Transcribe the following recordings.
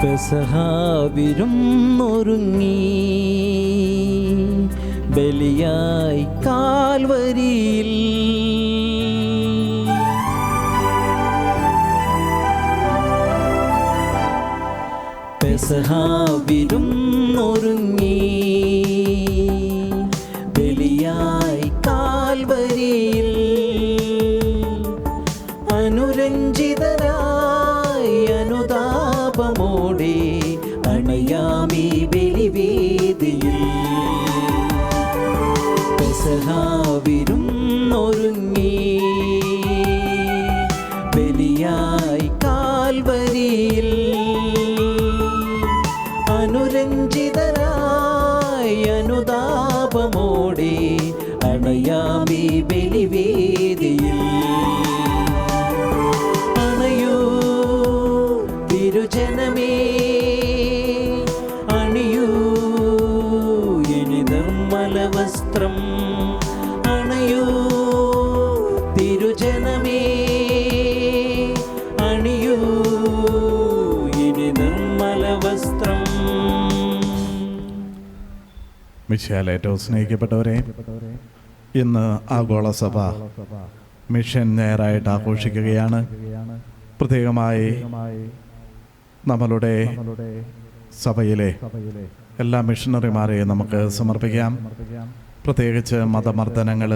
പെസഹാവിരുന്നൊരുങ്ങി ബലിയായി കാൽവരിയിൽ. പെസഹാവിരുന്നൊരുങ്ങി ബലിയായി കാൽവരിയിൽ. അനുരഞ്ജിതരായി അനുതാപമോടെ അണയാമീ ബലിവേദിയിൽ. പെസഹാവിരുന്നൊരുങ്ങി ബലിയായി കാൽവരിയിൽ. അനുരഞ്ജിതരായി അനുതാപമോടെ അണയാമീ ബലിവേദിയിൽ. അണയൂ തിരുജനമേ, അണിയൂ ഇനി നിർമ്മല വസ്ത്രം. അണയൂ തിരുജനമേ, അണിയൂ ഇനി നിർമ്മല വസ്ത്രം. മിശിഹായിൽ ഏറ്റവും സ്നേഹിക്കപ്പെട്ടവരെ, ഇന്ന് ആഗോള സഭ മിഷൻ ഞായറായിട്ട് ആഘോഷിക്കുകയാണ്. പ്രത്യേകമായി നമ്മളുടെ സഭയിലെ എല്ലാ മിഷണറിമാരെയും നമുക്ക് സമർപ്പിക്കാം. പ്രത്യേകിച്ച് മതമർദ്ദനങ്ങൾ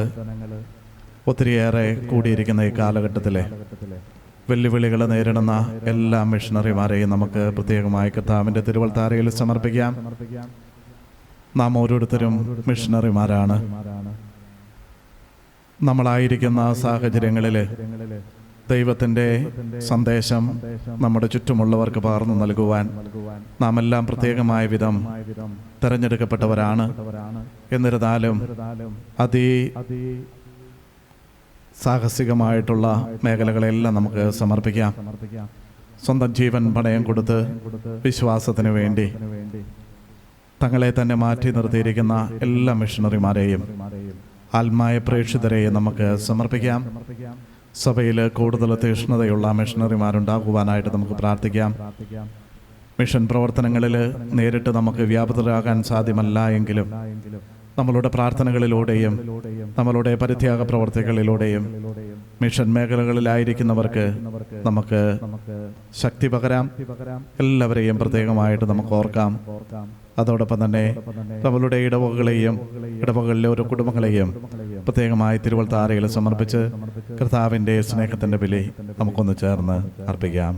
ഒത്തിരിയേറെ കൂടിയിരിക്കുന്ന ഈ കാലഘട്ടത്തിലെ വെല്ലുവിളികൾ നേരിടുന്ന എല്ലാ മിഷണറിമാരെയും നമുക്ക് പ്രത്യേകമായി കർത്താവിൻ്റെ തിരുവൾത്താരയിൽ സമർപ്പിക്കാം. നാം ഓരോരുത്തരും മിഷണറിമാരാണ്. നമ്മളായിരിക്കുന്ന സാഹചര്യങ്ങളിൽ ദൈവത്തിൻ്റെ സന്ദേശം നമ്മുടെ ചുറ്റുമുള്ളവർക്ക് പകർന്നു നൽകുവാൻ നാം എല്ലാം പ്രത്യേകമായ വിധം തിരഞ്ഞെടുക്കപ്പെട്ടവരാണ്. എന്നിരുന്നാലും സാഹസികമായിട്ടുള്ള മേഖലകളെല്ലാം നമുക്ക് സമർപ്പിക്കാം. സ്വന്തം ജീവൻ പണയം കൊടുത്ത് വിശ്വാസത്തിന് വേണ്ടി തങ്ങളെ തന്നെ മാറ്റി നിർത്തിയിരിക്കുന്ന എല്ലാ മിഷണറിമാരെയും ആത്മായ പ്രേക്ഷിതരെയും നമുക്ക് സമർപ്പിക്കാം. സഭയിൽ കൂടുതൽ തീഷ്ണതയുള്ള മിഷണറിമാരുണ്ടാകുവാനായിട്ട് നമുക്ക് പ്രാർത്ഥിക്കാം. മിഷൻ പ്രവർത്തനങ്ങളിൽ നേരിട്ട് നമുക്ക് വ്യാപൃതരാകാൻ സാധ്യമല്ല എങ്കിലും നമ്മളുടെ പ്രാർത്ഥനകളിലൂടെയും നമ്മളുടെ പരിത്യാഗ പ്രവർത്തികളിലൂടെയും മിഷൻ മേഖലകളിലായിരിക്കുന്നവർക്ക് നമുക്ക് ശക്തി പകരാം. എല്ലാവരെയും പ്രത്യേകമായിട്ട് നമുക്ക് ഓർക്കാം. അതോടൊപ്പം തന്നെ നമ്മളുടെ ഇടവകളിലെ ഓരോ കുടുംബങ്ങളെയും പ്രത്യേകമായി തിരുവൾത്താരയിൽ സമർപ്പിച്ച് കർത്താവിൻ്റെ സ്നേഹത്തിൻ്റെ ബലി നമുക്കൊന്ന് ചേർന്ന് അർപ്പിക്കാം.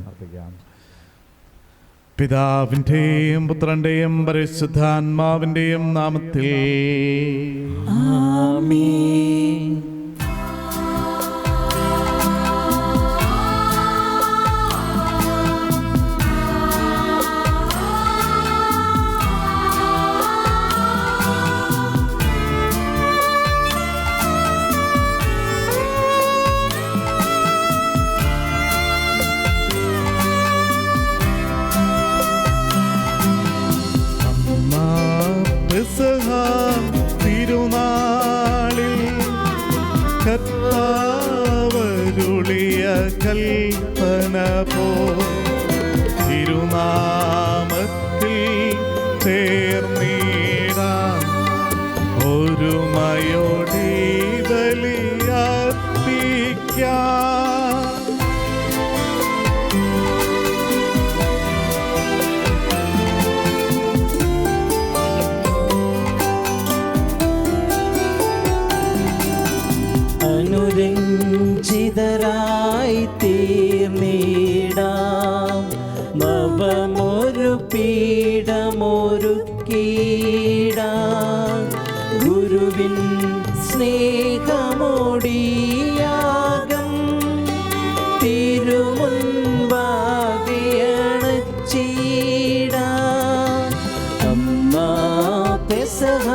പിതാവിൻ്റെയും പുത്രൻ്റെയും പരിശുദ്ധാത്മാവിൻ്റെയും നാമത്തിൽ ആമേൻ. തിരുനാളിൽ കർത്താവരുളിയ കൽപ്പന പോ തിരുനാമത്തിൽ ചേർന്നിടാം ഒരുമയോടെ ബലിയർപ്പിക്കാം. അനുരഞ്ജിതരായി തീർന്നിടാം നവമൊരു പീഠമൊരുക്കിടാം. ഗുരുവിൻ സ്നേഹമോടിയാകം തിരുമുൻപാകെ അണച്ചിടാം. അന്നാ പെസഹ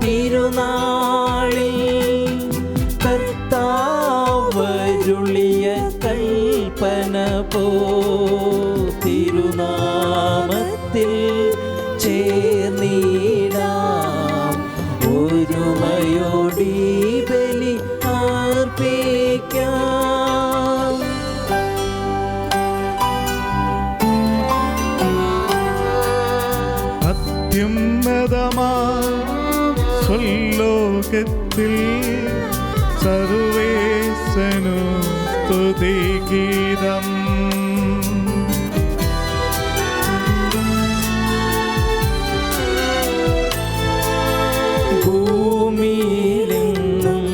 തിരുനാളിൽ കർത്താവരുളിയ കൽപ്പന പോ തിരുനാമത്തിൽ ചേർന്നിടാം ഒരുമയോടി ബലി അർപ്പിക്കാം. സ്വല്ലോകത്തിൽ സർവേശനു സ്തുതിഗീതം. ഭൂമിയിലെങ്ങും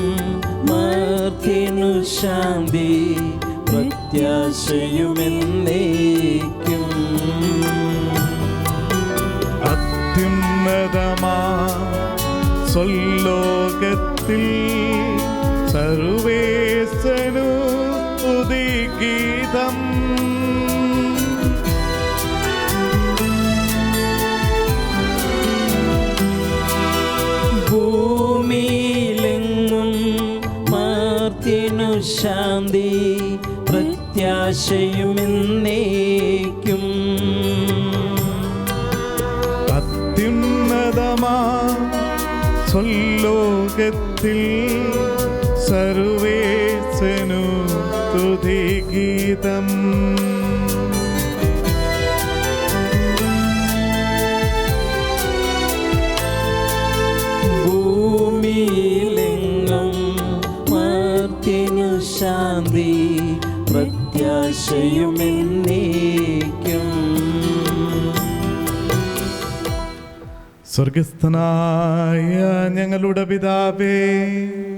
മർത്യനു ശാന്തി പ്രത്യാശയുമെന്നേക്കും. അത്യുന്നതമാ സ്വല്ലോകത്തിൽ സർവേശനു സ്തുതിഗീതം. ഭൂമിയിലെങ്ങും മർത്യനു ശാന്തി പ്രത്യാശയുമെന്നേക്കും. അത്യുന്നതമാ സ്വല്ലോകത്തിൽ സർവേശനു സ്തുതിഗീതം. ഭൂമിയിലെങ്ങും മർത്യനു ശാന്തി പ്രത്യാശയുമെന്നേക്കും. സ്വർഗസ്ഥനായ ഞങ്ങളുടെ പിതാവേ,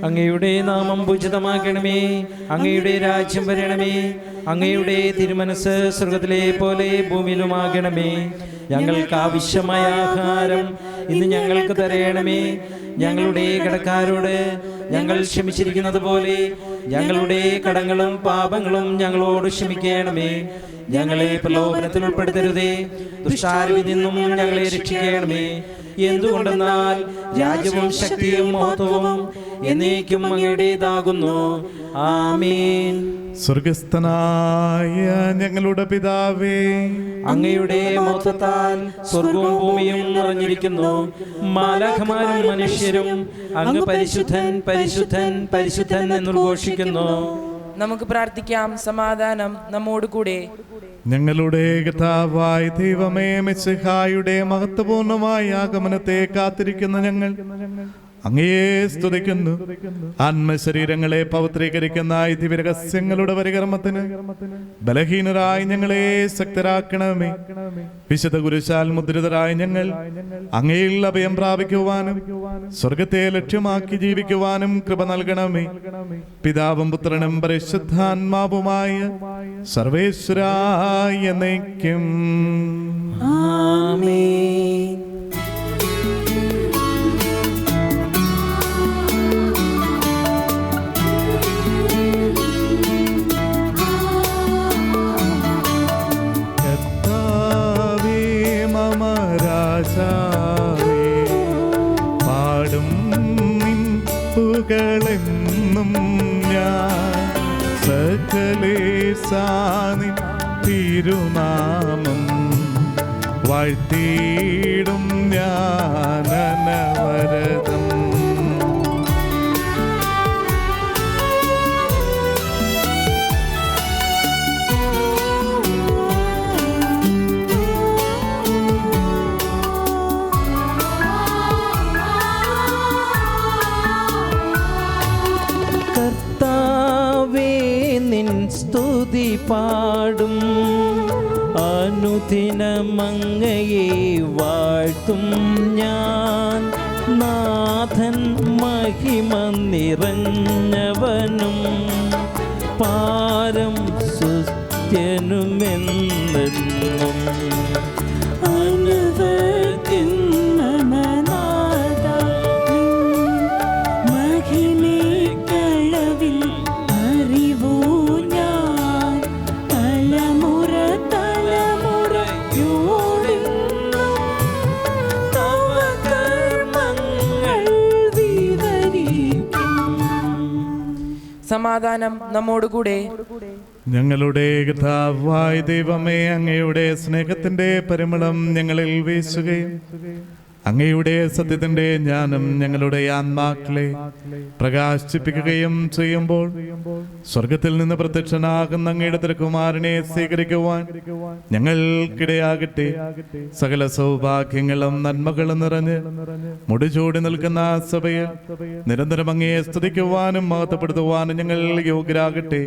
അങ്ങയുടെ നാമം പൂജിതമാക്കണമേ. അങ്ങയുടെ രാജ്യം വരണമേ. അങ്ങയുടെ തിരുമനസ് സ്വർഗത്തിലെ പോലെ ഭൂമിയിലുമാകണമേ. ഞങ്ങൾക്ക് ആവശ്യമായ ആഹാരം ഇന്ന് ഞങ്ങൾക്ക് തരയണമേ. ഞങ്ങളുടെ കടക്കാരോട് ഞങ്ങൾ ക്ഷമിച്ചിരിക്കുന്നത് പോലെ ഞങ്ങളുടെ കടങ്ങളും പാപങ്ങളും ഞങ്ങളോട് ക്ഷമിക്കണമേ. ഞങ്ങളെ പ്രലോഭനത്തിൽ ഉൾപ്പെടുത്തരുതേ, ദുഷ്ടാരൂപിൽ നിന്നും ഞങ്ങളെ രക്ഷിക്കണമേ. എന്തുകൊണ്ടെന്നാൽ രാജ്യവും ശക്തിയും മഹത്വവും എന്നേക്കും അങ്ങയുടേതാകുന്നു. ആമേൻ. സ്വർഗസ്ഥനായ ഞങ്ങളുടെ പിതാവേ, അങ്ങയുടെ മഹത്വത്താൽ സ്വർഗവും ഭൂമിയും നിറഞ്ഞിരിക്കുന്നു. മാലാഖമാരും മനുഷ്യരും അങ്ങ് പരിശുദ്ധൻ പരിശുദ്ധൻ പരിശുദ്ധൻ എന്നുഘോഷിക്കുന്നു. നമുക്ക് പ്രാർത്ഥിക്കാം. സമാധാനം നമ്മോട് കൂടെ. ഞങ്ങളുടെ കർത്താവായ ദൈവമേ, മിശിഹായുടെ മഹത്വപൂർണമായ ആഗമനത്തെ കാത്തിരിക്കുന്ന ഞങ്ങൾ അങ്ങയെ സ്തുതിക്കുന്നു. ആത്മശരീരങ്ങളെ പവിത്രീകരിക്കുന്ന ദിവ്യരഹസ്യങ്ങളുടെ പരികർമ്മത്തിന് ബലഹീനരായി ഞങ്ങളെ ശക്തരാക്കണമേ. വിശുദ്ധ കുരിശാൽ മുദ്രിതരായ ഞങ്ങൾ അങ്ങയിൽ അഭയം പ്രാപിക്കുവാനും സ്വർഗത്തെ ലക്ഷ്യമാക്കി ജീവിക്കുവാനും കൃപ നൽകണമേ. പിതാവും പുത്രനും പരിശുദ്ധാത്മാവുമായ സർവേശ്വരായ എന്നേക്കും ആമേൻ. പാടും നിൻ പുകളെന്നും ഞാൻ സകലേശാനിൻ തിരുനാമം വാഴ്ത്തിയിടും ഞാൻ അനവരതം. സ്തുതി പാടും അനുദിനമങ്ങയെ വാഴ്ത്തും ഞാൻ. നാഥൻ മഹിമ നിറഞ്ഞവനും പാരം സുസ്ഥ്യനുമെന്നെന്നും അനവധ്യൻ സമാധാനം നമ്മോടുകൂടെ. ഞങ്ങളുടെ കർത്താവായ ദൈവമേ, അങ്ങയുടെ സ്നേഹത്തിന്റെ പരിമളം ഞങ്ങളിൽ വീശുകയും അങ്ങയുടെ സത്യത്തിന്റെ ജ്ഞാനം ഞങ്ങളുടെ ആത്മാക്കളെ പ്രകാശിപ്പിക്കുകയും ചെയ്യുമ്പോൾ സ്വർഗത്തിൽ നിന്ന് പ്രത്യക്ഷനാകുന്ന അങ്ങയുടെ തിരുക്കുമാരനെ സ്വീകരിക്കുവാൻ ഞങ്ങൾക്കിടയാകട്ടെ. സകല സൗഭാഗ്യങ്ങളും നന്മകളും നിറഞ്ഞ് മുടിചൂടി നിൽക്കുന്ന സഭയിൽ നിരന്തരം അങ്ങയെ സ്തുതിക്കുവാനും മഹത്വപ്പെടുത്തുവാനും ഞങ്ങൾ യോഗ്യരാകട്ടെ.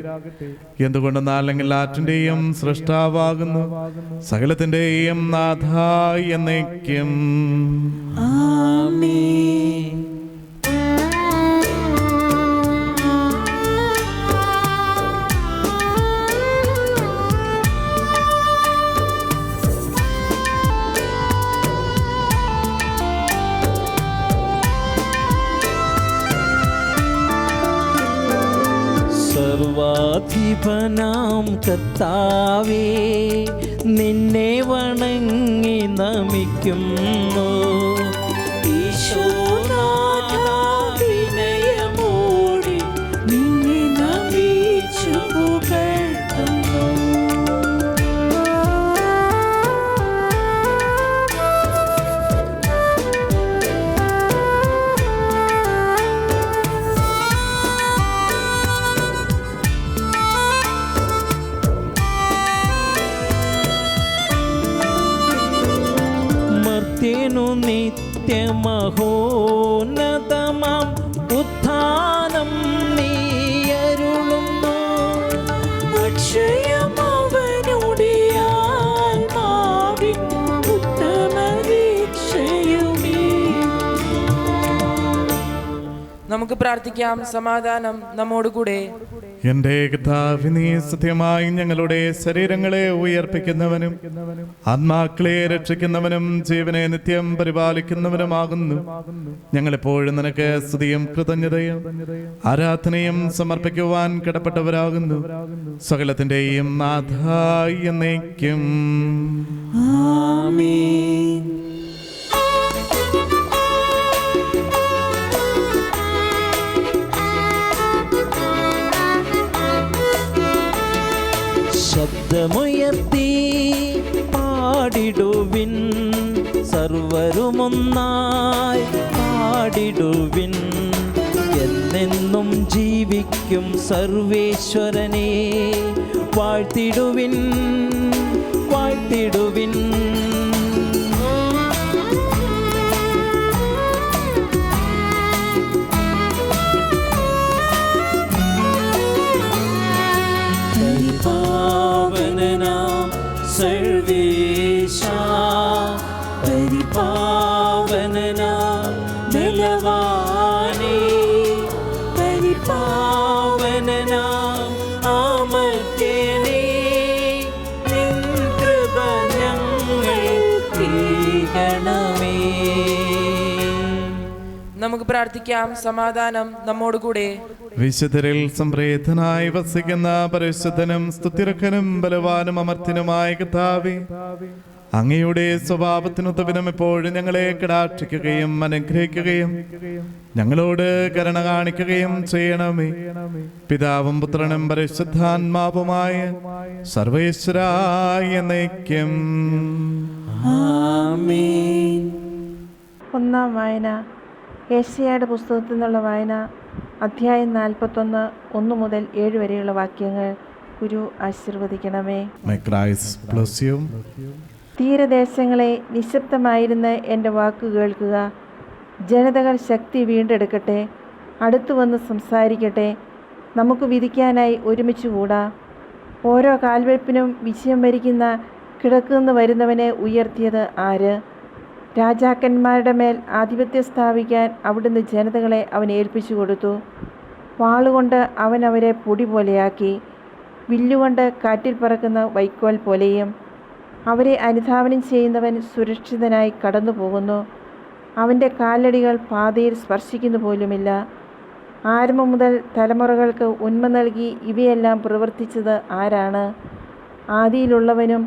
എന്തുകൊണ്ടെന്നാൽ എല്ലാറ്റിന്റെയും സൃഷ്ടാവാകുന്നു, സകലത്തിന്റെയും നാഥ എന്നേക്കും. ആമേൻ. സർവാധിപനാം കർത്താവേ, നിന്നെ വണങ്ങി നമിക്കുന്നു. ഈശോനാഥവിനയമോടെ നിന്നെ നമിച്ചു പുകഴ്ത്തുന്നു. മർത്യനു നിത്യമഹോന്നതമാം ഉത്ഥാനം നീയരുളുന്നു. അക്ഷയമവനുടെ ആത്മാവിൻ ഉത്തമദീക്ഷയുമേ. നമുക്ക് പ്രാർത്ഥിക്കാം. സമാധാനം നമ്മോടുകൂടെ. എന്റെ കർത്താവിനെ സത്യമായി ഞങ്ങളുടെ ശരീരങ്ങളെ ഉയർപ്പിക്കുന്നവനും ആത്മാക്കളെ രക്ഷിക്കുന്നവനും ജീവനെ നിത്യം പരിപാലിക്കുന്നവനുമാകുന്നു. ഞങ്ങളെപ്പോഴും നിനക്ക് സ്തുതിയും കൃതജ്ഞതയും ആരാധനയും സമർപ്പിക്കുവാൻ കടപ്പെട്ടവരാകുന്നു. സകലത്തിന്റെയും നാഥ എന്നേക്കും. ആമേൻ. ശബ്ദമുയർത്തി പാടിടുവിൻ, സർവരുമൊന്നായി പാടിടുവിൻ. എന്നെന്നും ജീവിക്കും സർവേശ്വരനെ വാഴ്ത്തിടുവിൻ, വാഴ്ത്തിടുവിൻ. പരിപാവനനാം സർവേശാ, പരിപാവനനാം ബലവാനേ, പരിപാവനനാം അമർത്യനേ, നിൻ കൃപ ഞങ്ങൾക്കേകണമേ. നമുക്ക് പ്രാർത്ഥിക്കാം. സമാധാനം നമ്മോടുകൂടെ. വിശുദ്ധരിൽ സംപ്രീതനായി വസിക്കുന്ന പരിശുദ്ധനും സ്തുതിർഹനും ബലവാനും അമർത്യനുമായ കർത്താവേ, അങ്ങയുടെ സ്വഭാവത്തിനൊത്തവിധം എപ്പോഴും ഞങ്ങളെ കടാക്ഷിക്കുകയും അനുഗ്രഹിക്കുകയും ഞങ്ങളോട് കരുണ കാണിക്കുകയും ചെയ്യണമേ. പിതാവും പുത്രനും പരിശുദ്ധാത്മാവുമായ സർവേശ്വരായ എന്നേക്കും. ആമേൻ. ഒന്നാം വായന. യേശയ്യായുടെ പുസ്തകത്തിൽ നിന്നുള്ള വായന. അധ്യായം 41, 1 മുതൽ 7 വരെയുള്ള വാക്യങ്ങൾ ഗുരു ആശീർവദിക്കണമേ. May Christ bless you. തീരദേശങ്ങളെ നിശബ്ദമായിരുന്ന് എൻ്റെ വാക്കു കേൾക്കുക. ജനതകൾ ശക്തി വീണ്ടെടുക്കട്ടെ, അടുത്തു വന്ന് സംസാരിക്കട്ടെ. നമുക്ക് വിധിക്കാനായി ഒരുമിച്ച് കൂടാ. ഓരോ കാൽവെപ്പിനും വിജയം വരിക്കുന്ന കിടക്കുന്ന് വരുന്നവനെ ഉയർത്തിയത് ആര്? രാജാക്കന്മാരുടെ മേൽ ആധിപത്യം സ്ഥാപിക്കാൻ അവിടുന്ന് ജനതകളെ അവൻ ഏൽപ്പിച്ചു കൊടുത്തു. വാളുകൊണ്ട് അവൻ അവരെ പൊടി പോലെയാക്കി, വില്ലുകൊണ്ട് കാറ്റിൽ പറക്കുന്ന വൈക്കോൽ പോലെയും. അവരെ അനുധാവനം ചെയ്യുന്നവൻ സുരക്ഷിതനായി കടന്നു പോകുന്നു. അവൻ്റെ കാലടികൾ പാതയിൽ സ്പർശിക്കുന്നു പോലുമില്ല. ആരംഭം മുതൽ തലമുറകൾക്ക് ഉന്മ നൽകി ഇവയെല്ലാം പ്രവർത്തിച്ചത് ആരാണ്? ആദിയിലുള്ളവനും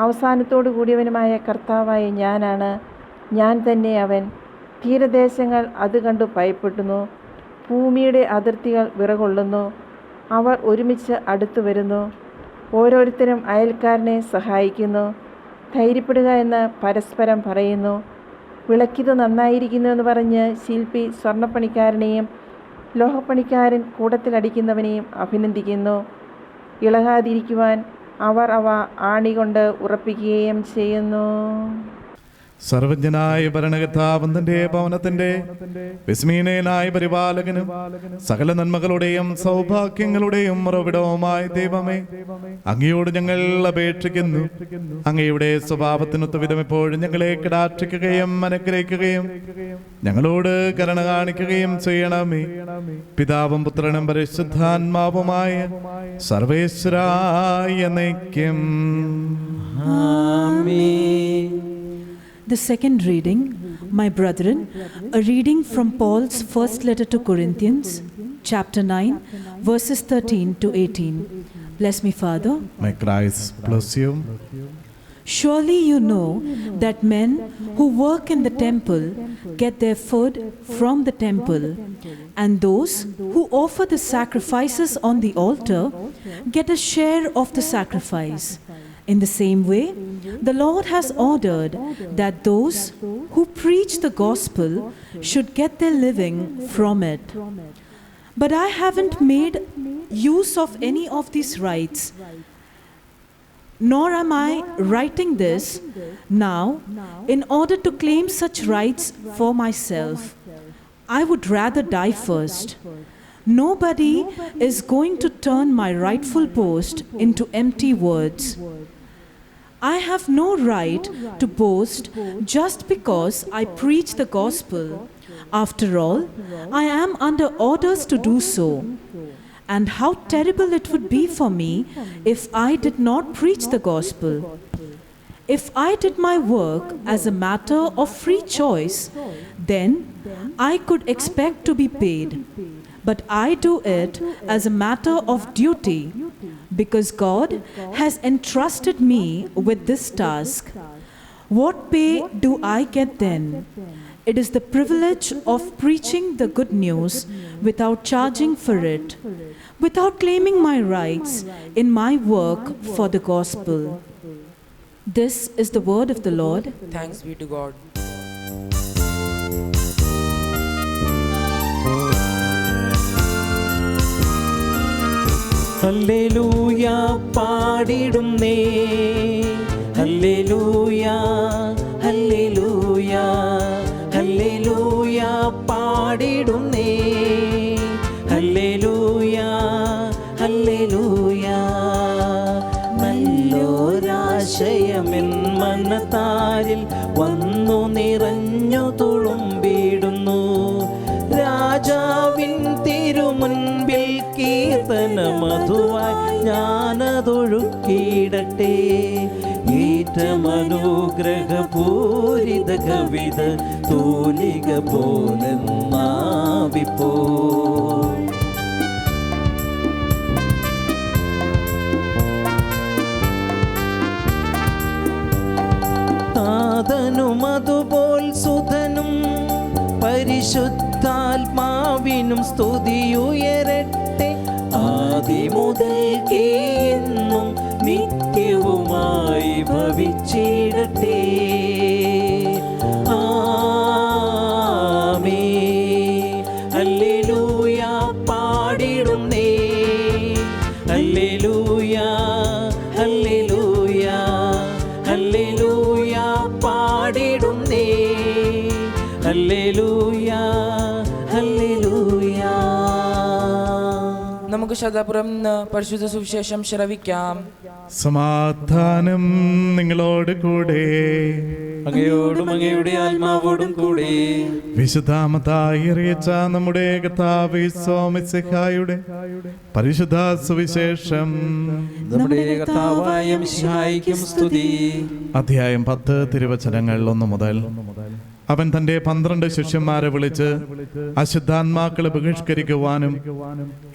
അവസാനത്തോടു കൂടിയവനുമായ കർത്താവായ ഞാനാണ്, ഞാൻ തന്നെ അവൻ. തീരദേശങ്ങൾ അത് കണ്ടു ഭയപ്പെടുന്നു, ഭൂമിയുടെ അതിർത്തികൾ വിറകൊള്ളുന്നു. അവർ ഒരുമിച്ച് അടുത്തു വരുന്നു, ഓരോരുത്തരും അയൽക്കാരനെ സഹായിക്കുന്നു. ധൈര്യപ്പെടുക എന്ന് പരസ്പരം പറയുന്നു. വിളക്കിത് നന്നായിരിക്കുന്നു എന്ന് പറഞ്ഞ് ശില്പി സ്വർണ്ണപ്പണിക്കാരനെയും ലോഹപ്പണിക്കാരൻ കൂടത്തിലടിക്കുന്നവനെയും അഭിനന്ദിക്കുന്നു. ഇളകാതിരിക്കുവാൻ അവർ അവ ആണികൊണ്ട് ഉറപ്പിക്കുകയും ചെയ്യുന്നു. സർവജ്ഞനായ ഭരണകർത്താവും തന്റെ ഭവനത്തിന്റെ വിസ്മീനനായ പരിപാലകനും സകല നന്മകളുടെയും സൗഭാഗ്യങ്ങളുടെയും ഉറവിടവുമായ ദൈവമേ, അങ്ങയോട് ഞങ്ങൾ അപേക്ഷിക്കുന്നു. അങ്ങയുടെ സ്വഭാവത്തിനൊത്ത വിധം എപ്പോഴും ഞങ്ങളെ കടാക്ഷിക്കുകയും അനുഗ്രഹിക്കുകയും ഞങ്ങളോട് കരുണ കാണിക്കുകയും ചെയ്യണമേ. പിതാവും പുത്രനും പരിശുദ്ധാത്മാവുമായ സർവേശ്വരായ എന്നേക്കും. ആമേൻ. The second reading, my brethren, a reading from Paul's first letter to Corinthians, chapter 9, verses 13 to 18. Bless me, Father. May Christ bless you. Surely you know that men who work in the temple get their food from the temple, and those who offer the sacrifices on the altar get a share of the sacrifice. In the same way, the Lord has ordered that those who preach the gospel should get their living from it. But I haven't made use of any of these rights, nor am I writing this now in order to claim such rights for myself. I would rather die first. Nobody is going to turn my rightful post into empty words. I have no right to boast just because I preach the gospel. After all, I am under orders to do so. And how terrible it would be for me if I did not preach the gospel. If I did my work as a matter of free choice, then I could expect to be paid. But I do it as a matter of duty, because God has entrusted me with this task. What pay do I get then? It is the privilege of preaching the good news without charging for it, without claiming my rights in my work for the gospel. This is the word of the Lord. Thanks be to God. Hallelujah പാടിടുന്നേ, hallelujah hallelujah hallelujah പാടിടുന്നേ, hallelujah hallelujah. നല്ലൊരാശയമെൻ മനതാരിൽ വന്നു നിറഞ്ഞു തുളുമ്പിടുന്നു. രാജാവിൻ തിരുമുൻപിൽ കീർത്തന മധുവായി ഞാനതൊഴുക്കിയിടട്ടെ. ഏറ്റമനുഗ്രഹപൂരിത കവിത തൂലിക പോലെന്നാവിപ്പോ. താതനും അതുപോൽ സുതനും പരിശുദ്ധാത്മാവിനും സ്തുതിയുയരട്ടെ. ആദിമുതൽക്കേ എന്നും നിത്യവുമായി ഭവിച്ചിടട്ടെ. ആമേൻ. ഹല്ലേലൂയ പാടിടുന്നേ, ഹല്ലേലൂയ ഹല്ലേലൂയ ഹല്ലേലൂയ പാടിടുന്നേ, ഹല്ലേലൂയ ഹല്ലേലൂയ. നമുക്ക് ശ്രദ്ധാപൂർവം ഇന്ന് പരിശുദ്ധ സുവിശേഷം ശ്രവിക്കാം. സമാധാനം നിങ്ങളോട് കൂടെ. അങ്ങയോടും അങ്ങയുടെ ആത്മാവോടും കൂടെ. വിശുദ്ധാമതായി അറിയിച്ച നമ്മുടെ കർത്താവ് മിശിഹായുടെ പരിശുദ്ധ സുവിശേഷം. നമ്മുടെ കർത്താവായ മിശിഹായിക്കും സ്തുതി. അധ്യായം 10 തിരുവചനങ്ങൾ 1 മുതൽ. അവൻ തന്റെ 12 ശിഷ്യന്മാരെ വിളിച്ച് അശുദ്ധാത്മാക്കളെ ബഹിഷ്കരിക്കുവാനും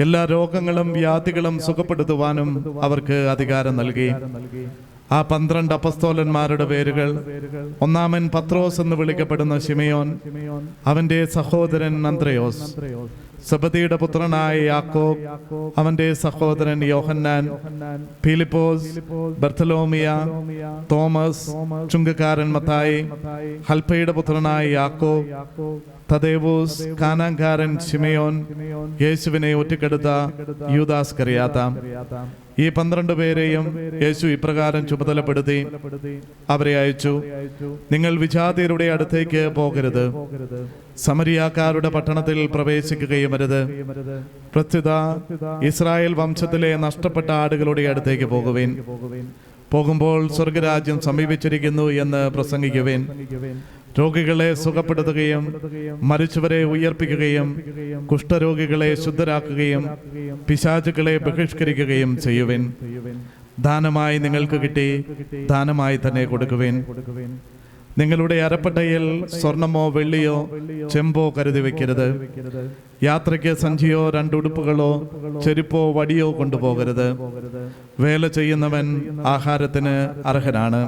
എല്ലാ രോഗങ്ങളും വ്യാധികളും സുഖപ്പെടുത്തുവാനും അവർക്ക് അധികാരം നൽകി. ആ 12 അപ്പസ്തോലന്മാരുടെ പേരുകൾ: ഒന്നാമൻ പത്രോസ് എന്ന് വിളിക്കപ്പെടുന്ന ശിമയോൻ, അവന്റെ സഹോദരൻ അന്ത്രയോസ്, സബദിയുടെ പുത്രനായ യാക്കോബ്, അവന്റെ സഹോദരൻ യോഹന്നാൻ, ഫിലിപ്പോസ്, ബർത്തലോമിയ, തോമസ്, ചുങ്കക്കാരൻ മത്തായി, ഹൽപ്പയുടെ പുത്രനായ യാക്കോബ്, തദേവൂസ്, കാനാൻകാരൻ ശിമയോൻ, യേശുവിനെ ഒറ്റക്കെടുത്ത യൂദാസ് കറിയാത്ത. ഈ 12 പേരെയും യേശു ഇപ്രകാരം ചുമതലപ്പെടുത്തി അവരെ അയച്ചു: നിങ്ങൾ വിജാതിയരുടെ അടുത്തേക്ക് പോകരുത്, സമരിയാക്കാരുടെ പട്ടണത്തിൽ പ്രവേശിക്കുകയും അരുത്. പ്രസ്തുത ഇസ്രായേൽ വംശത്തിലെ നഷ്ടപ്പെട്ട ആടുകളുടെ അടുത്തേക്ക് പോകുവിൻ. പോകുമ്പോൾ സ്വർഗരാജ്യം സമീപിച്ചിരിക്കുന്നു എന്ന് പ്രസംഗിക്കുവിൻ. രോഗികളെ സുഖപ്പെടുത്തുകയും മരിച്ചവരെ ഉയർപ്പിക്കുകയും കുഷ്ഠരോഗികളെ ശുദ്ധരാക്കുകയും പിശാചുക്കളെ ബഹിഷ്കരിക്കുകയും ചെയ്യുവിൻ. ദാനമായി നിങ്ങൾക്ക് കിട്ടി, ദാനമായി തന്നെ കൊടുക്കുവിൻ. നിങ്ങളുടെ അരപ്പട്ടയിൽ സ്വർണമോ വെള്ളിയോ ചെമ്പോ കരുതി വെക്കരുത്. യാത്രയ്ക്ക് സഞ്ചിയോ 2 ഉടുപ്പുകളോ ചെരുപ്പോ വടിയോ കൊണ്ടുപോകരുത്. വേല ചെയ്യുന്നവൻ ആഹാരത്തിന് അർഹനാണ്.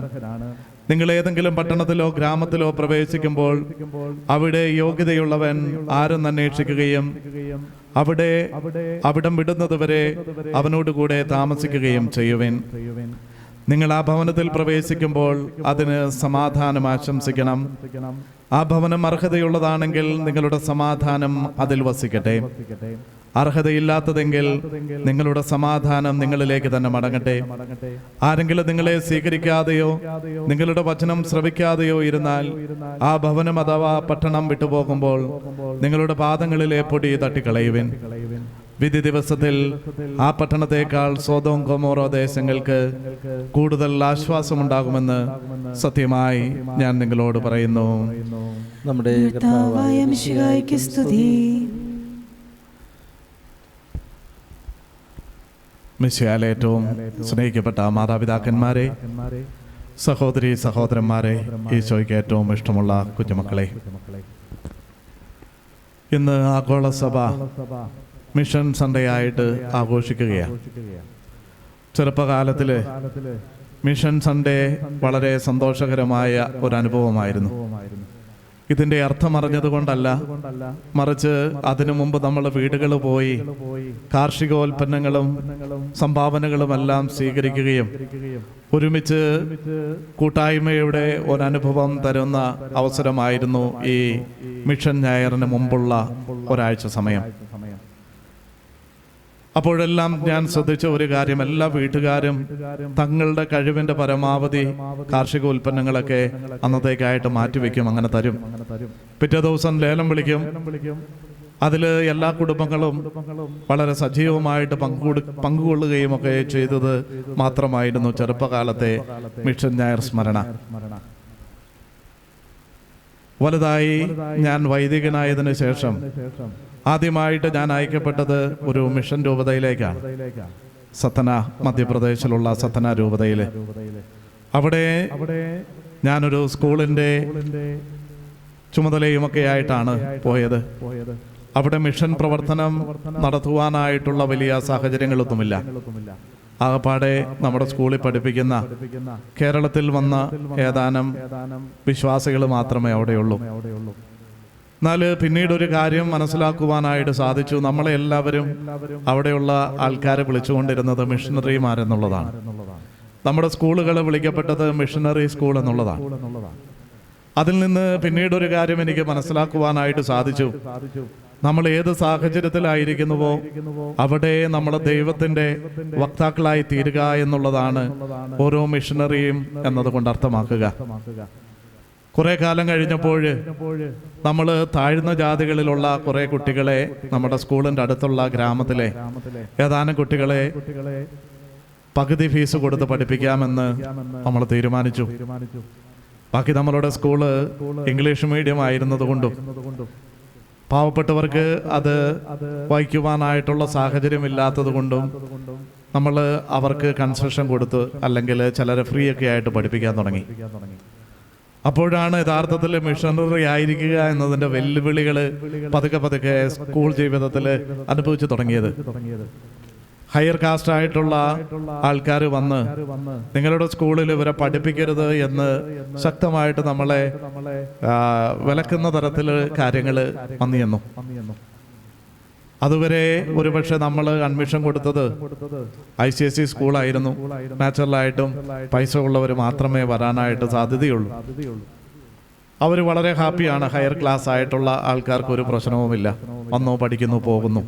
നിങ്ങൾ ഏതെങ്കിലും പട്ടണത്തിലോ ഗ്രാമത്തിലോ പ്രവേശിക്കുമ്പോൾ അവിടെ യോഗ്യതയുള്ളവൻ ആരെന്ന് അന്വേഷിക്കുകയും അവിടം വിടുന്നതുവരെ അവനോടുകൂടെ താമസിക്കുകയും ചെയ്യുവിൻ. നിങ്ങൾ ആ ഭവനത്തിൽ പ്രവേശിക്കുമ്പോൾ അതിന് സമാധാനം ആശംസിക്കണം. ആ ഭവനം അർഹതയുള്ളതാണെങ്കിൽ നിങ്ങളുടെ സമാധാനം അതിൽ വസിക്കട്ടെ. അർഹതയില്ലാത്തതെങ്കിൽ നിങ്ങളുടെ സമാധാനം നിങ്ങളിലേക്ക് തന്നെ മടങ്ങട്ടെ. ആരെങ്കിലും നിങ്ങളെ സ്വീകരിക്കാതെയോ നിങ്ങളുടെ വചനം ശ്രവിക്കാതെയോ ഇരുന്നാൽ ആ ഭവനം അഥവാ പട്ടണം വിട്ടുപോകുമ്പോൾ നിങ്ങളുടെ പാദങ്ങളിലെ പൊടി തട്ടിക്കളയുവിൻ. വിധി ദിവസത്തിൽ ആ പട്ടണത്തേക്കാൾ സോദോം ഗൊമോറ ദേശങ്ങൾക്ക് കൂടുതൽ ആശ്വാസമുണ്ടാകുമെന്ന് സത്യമായി ഞാൻ നിങ്ങളോട് പറയുന്നു. നമ്മുടെ കർത്താവായ മിശിഹായ്ക്ക് സ്തുതി. മിശിഹായിൽ ഏറ്റവും സ്നേഹിക്കപ്പെട്ട മാതാപിതാക്കന്മാരെ, സഹോദരി സഹോദരന്മാരെ, ഈശോയ്ക്ക് ഏറ്റവും ഇഷ്ടമുള്ള കുഞ്ഞുമക്കളെ, ഇന്ന് ആഗോള സഭ മിഷൻ സൺഡേ ആയിട്ട് ആഘോഷിക്കുകയാണ്. ചെറുപ്പകാലത്തിൽ മിഷൻ സൺഡേ വളരെ സന്തോഷകരമായ ഒരു അനുഭവമായിരുന്നു. ഇതിൻ്റെ അർത്ഥം അറിഞ്ഞതുകൊണ്ടല്ല, മറിച്ച് അതിനു മുമ്പ് നമ്മൾ വീടുകൾ പോയി കാർഷികോൽപ്പന്നങ്ങളും സംഭാവനകളുമെല്ലാം സ്വീകരിക്കുകയും ഒരുമിച്ച് കൂട്ടായ്മയുടെ ഒരനുഭവം തരുന്ന അവസരമായിരുന്നു ഈ മിഷൻ ഞായറിന് മുമ്പുള്ള ഒരാഴ്ച സമയം. അപ്പോഴെല്ലാം ഞാൻ ശ്രദ്ധിച്ച ഒരു കാര്യം, എല്ലാ വീട്ടുകാരും തങ്ങളുടെ കഴിവിന്റെ പരമാവധി കാർഷിക ഉൽപ്പന്നങ്ങളൊക്കെ അന്നത്തേക്കായിട്ട് മാറ്റിവെക്കും, അങ്ങനെ തരും. പിറ്റേ ദിവസം ലേലം വിളിക്കും. അതിൽ എല്ലാ കുടുംബങ്ങളും വളരെ സജീവമായിട്ട് പങ്കുകൊള്ളുകയും ഒക്കെ ചെയ്തത് മാത്രമായിരുന്നു ചെറുപ്പകാലത്തെ മിഷൻ ഞായർ സ്മരണ. വലുതായി ഞാൻ വൈദികനായതിനു ശേഷം ആദ്യമായിട്ട് ഞാൻ അയക്കപ്പെട്ടത് ഒരു മിഷൻ രൂപതയിലേക്കാണ്. സത്തന, മധ്യപ്രദേശിലുള്ള സത്തന രൂപതയിൽ. അവിടെ ഞാനൊരു സ്കൂളിൻ്റെ ചുമതലയുമൊക്കെ ആയിട്ടാണ് പോയത്. അവിടെ മിഷൻ പ്രവർത്തനം നടത്തുവാനായിട്ടുള്ള വലിയ സാഹചര്യങ്ങളൊന്നുമില്ല. ആകപ്പാടെ നമ്മുടെ സ്കൂളിൽ പഠിപ്പിക്കുന്ന കേരളത്തിൽ വന്ന ഏതാനും വിശ്വാസികൾ മാത്രമേ അവിടെയുള്ളൂ. എന്നാൽ പിന്നീട് ഒരു കാര്യം മനസ്സിലാക്കുവാനായിട്ട് സാധിച്ചു. നമ്മളെ എല്ലാവരും അവിടെയുള്ള ആൾക്കാരെ വിളിച്ചുകൊണ്ടിരുന്നത് മിഷണറിമാരെന്നുള്ളതാണ്. നമ്മുടെ സ്കൂളുകൾ വിളിക്കപ്പെട്ടത് മിഷണറി സ്കൂൾ എന്നുള്ളതാണ്. അതിൽ നിന്ന് പിന്നീട് ഒരു കാര്യം എനിക്ക് മനസ്സിലാക്കുവാനായിട്ട് സാധിച്ചു. നമ്മൾ ഏത് സാഹചര്യത്തിലായിരിക്കുന്നുവോ അവിടെ നമ്മൾ ദൈവത്തിൻ്റെ വക്താക്കളായി തീരുക എന്നുള്ളതാണ് ഓരോ മിഷണറിയും എന്നതുകൊണ്ട് അർത്ഥമാക്കുക. കുറെ കാലം കഴിഞ്ഞപ്പോൾ നമ്മൾ താഴ്ന്ന ജാതികളിലുള്ള കുറെ കുട്ടികളെ നമ്മുടെ സ്കൂളിൻ്റെ അടുത്തുള്ള ഗ്രാമത്തിലെ ഏതാനും കുട്ടികളെ പകുതി ഫീസ് കൊടുത്ത് പഠിപ്പിക്കാമെന്ന് നമ്മൾ തീരുമാനിച്ചു. ബാക്കി നമ്മളുടെ സ്കൂള് ഇംഗ്ലീഷ് മീഡിയം ആയിരുന്നതുകൊണ്ടും പാവപ്പെട്ടവർക്ക് അത് വായിക്കുവാനായിട്ടുള്ള സാഹചര്യം ഇല്ലാത്തത് കൊണ്ടും നമ്മൾ അവർക്ക് കൺസെഷൻ കൊടുത്ത് അല്ലെങ്കിൽ ചിലരെ ഫ്രീ ഒക്കെ ആയിട്ട് പഠിപ്പിക്കാൻ തുടങ്ങി. അപ്പോഴാണ് യഥാർത്ഥത്തിൽ മിഷണറി ആയിരിക്കുക എന്നതിൻ്റെ വെല്ലുവിളികൾ പതുക്കെ സ്കൂൾ ജീവിതത്തിൽ അനുഭവിച്ചു തുടങ്ങിയത്. ഹയർ കാസ്റ്റ് ആയിട്ടുള്ള ആൾക്കാർ വന്ന് നിങ്ങളുടെ സ്കൂളിൽ ഇവരെ പഠിപ്പിക്കരുത് എന്ന് ശക്തമായിട്ട് നമ്മളെ വിലക്കുന്ന തരത്തിൽ കാര്യങ്ങൾ വന്നിരുന്നു. അതുവരെ ഒരുപക്ഷെ നമ്മൾ അഡ്മിഷൻ കൊടുത്തത് ICSE സ്കൂളായിരുന്നു. നാച്ചുറലായിട്ടും പൈസ ഉള്ളവർ മാത്രമേ വരാനായിട്ട് സാധ്യതയുള്ളൂ. അവർ വളരെ ഹാപ്പിയാണ്. ഹയർ ക്ലാസ് ആയിട്ടുള്ള ആൾക്കാർക്ക് ഒരു പ്രശ്നവുമില്ല. വന്നു, പഠിക്കുന്നു, പോകുന്നു.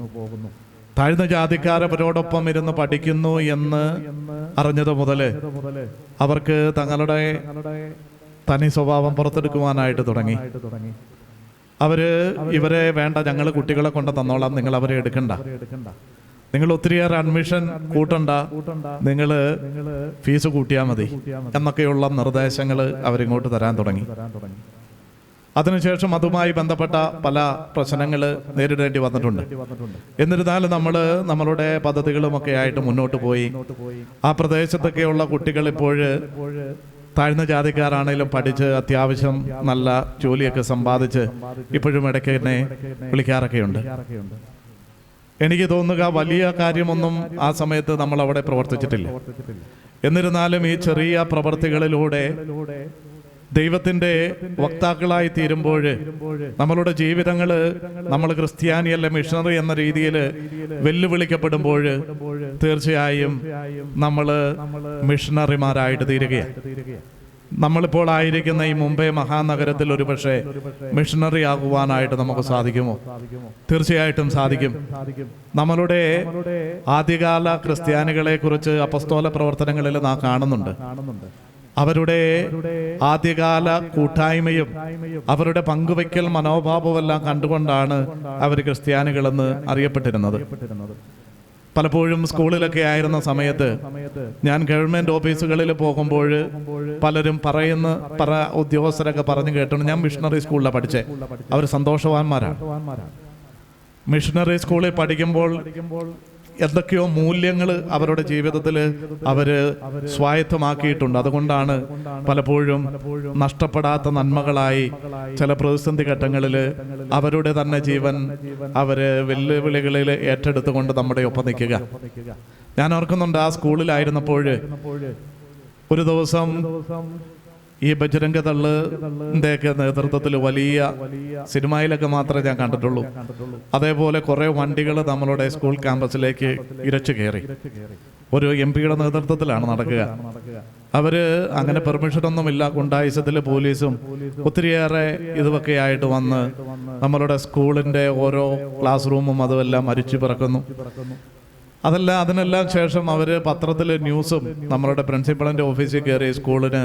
താഴ്ന്ന ജാതിക്കാരവരോടൊപ്പം ഇരുന്ന് പഠിക്കുന്നു എന്ന് അറിഞ്ഞത് മുതൽ അവർക്ക് തങ്ങളുടെ തനി സ്വഭാവം പുറത്തെടുക്കുവാനായിട്ട് തുടങ്ങി. ഇവരെ വേണ്ട, ഞങ്ങൾ കുട്ടികളെ കൊണ്ട് തന്നോളാം, നിങ്ങൾ അവരെ എടുക്കണ്ട, നിങ്ങൾ ഒത്തിരിയേറെ അഡ്മിഷൻ കൂട്ടണ്ട, നിങ്ങൾ ഫീസ് കൂട്ടിയാൽ മതി എന്നൊക്കെയുള്ള നിർദ്ദേശങ്ങൾ അവരിങ്ങോട്ട് തരാൻ തുടങ്ങി. അതിനുശേഷം അതുമായി ബന്ധപ്പെട്ട പല പ്രശ്നങ്ങൾ നേരിടേണ്ടി വന്നിട്ടുണ്ട്. എന്നിരുന്നാലും നമ്മൾ നമ്മളുടെ പദ്ധതികളുമൊക്കെ ആയിട്ട് മുന്നോട്ട് പോയി. ആ പ്രദേശത്തൊക്കെയുള്ള കുട്ടികൾ ഇപ്പോൾ താഴ്ന്ന ജാതിക്കാരാണെങ്കിലും പഠിച്ച് അത്യാവശ്യം നല്ല ജോലിയൊക്കെ സമ്പാദിച്ച് ഇപ്പോഴും ഇടയ്ക്ക് എന്നെ വിളിക്കാറൊക്കെയുണ്ട്. എനിക്ക് തോന്നുക വലിയ കാര്യമൊന്നും ആ സമയത്ത് നമ്മൾ അവിടെ പ്രവർത്തിച്ചിട്ടില്ല. എന്നിരുന്നാലും ഈ ചെറിയ പ്രവർത്തികളിലൂടെ ദൈവത്തിൻ്റെ വക്താക്കളായി തീരുമ്പോൾ നമ്മളുടെ ജീവിതങ്ങൾ നമ്മൾ ക്രിസ്ത്യാനിയല്ല മിഷണറി എന്ന രീതിയിൽ വെല്ലുവിളിക്കപ്പെടുമ്പോൾ തീർച്ചയായും നമ്മൾ മിഷണറിമാരായിട്ട് തീരുകയാണ്. നമ്മളിപ്പോൾ ആയിരിക്കുന്ന ഈ മുംബൈ മഹാനഗരത്തിൽ ഒരുപക്ഷെ മിഷണറി ആകുവാനായിട്ട് നമുക്ക് സാധിക്കുമോ? തീർച്ചയായിട്ടും സാധിക്കും. നമ്മളുടെ ആദ്യകാല ക്രിസ്ത്യാനികളെ കുറിച്ച് അപ്പസ്തോല പ്രവർത്തനങ്ങളിൽ നാം കാണുന്നുണ്ട്. അവരുടെ ആദ്യകാല കൂട്ടായ്മയും അവരുടെ പങ്കുവയ്ക്കൽ മനോഭാവമെല്ലാം കണ്ടുകൊണ്ടാണ് അവർ ക്രിസ്ത്യാനികളെന്ന് അറിയപ്പെട്ടിരുന്നത്. പലപ്പോഴും സ്കൂളിലൊക്കെ ആയിരുന്ന സമയത്ത് ഞാൻ ഗവൺമെന്റ് ഓഫീസുകളിൽ പോകുമ്പോൾ പലരും പല ഉദ്യോഗസ്ഥരൊക്കെ പറഞ്ഞു കേട്ടുണ്ട്, ഞാൻ മിഷണറി സ്കൂളിലാണ് പഠിച്ചേ. അവർ സന്തോഷവാന്മാരാണ്. മിഷണറി സ്കൂളിൽ പഠിക്കുമ്പോൾ എന്തൊക്കെയോ മൂല്യങ്ങൾ അവരുടെ ജീവിതത്തിൽ അവർ സ്വായത്തമാക്കിയിട്ടുണ്ട്. അതുകൊണ്ടാണ് പലപ്പോഴും നഷ്ടപ്പെടാത്ത നന്മകളായി ചില പ്രതിസന്ധി ഘട്ടങ്ങളിൽ അവരുടെ തന്നെ ജീവൻ അവർ വെല്ലുവിളികളിൽ ഏറ്റെടുത്തുകൊണ്ട് നമ്മുടെ ഒപ്പം നിൽക്കുക. ഞാൻ ഓർക്കുന്നുണ്ട്, ആ സ്കൂളിലായിരുന്നപ്പോൾ ഒരു ദിവസം ഈ ബജ്രംഗ ദളിൻ്റെയൊക്കെ നേതൃത്വത്തിൽ വലിയ സിനിമയിലൊക്കെ മാത്രമേ ഞാൻ കണ്ടിട്ടുള്ളൂ. അതേപോലെ കുറേ വണ്ടികൾ നമ്മളുടെ സ്കൂൾ ക്യാമ്പസിലേക്ക് ഇരച്ചു കയറി. ഒരു MP-യുടെ നേതൃത്വത്തിലാണ് നടക്കുക. അവര് അങ്ങനെ പെർമിഷനൊന്നുമില്ല. ഗുണ്ടായിസത്തിൽ പോലീസും ഒത്തിരിയേറെ ഇതൊക്കെ ആയിട്ട് വന്ന് നമ്മളുടെ സ്കൂളിൻ്റെ ഓരോ ക്ലാസ് റൂമും അതുമെല്ലാം അരിച്ചു പിറക്കുന്നു. അതിനെല്ലാം ശേഷം അവർ പത്രത്തിൽ ന്യൂസും നമ്മളുടെ പ്രിൻസിപ്പളിൻ്റെ ഓഫീസിൽ കയറി സ്കൂളിന്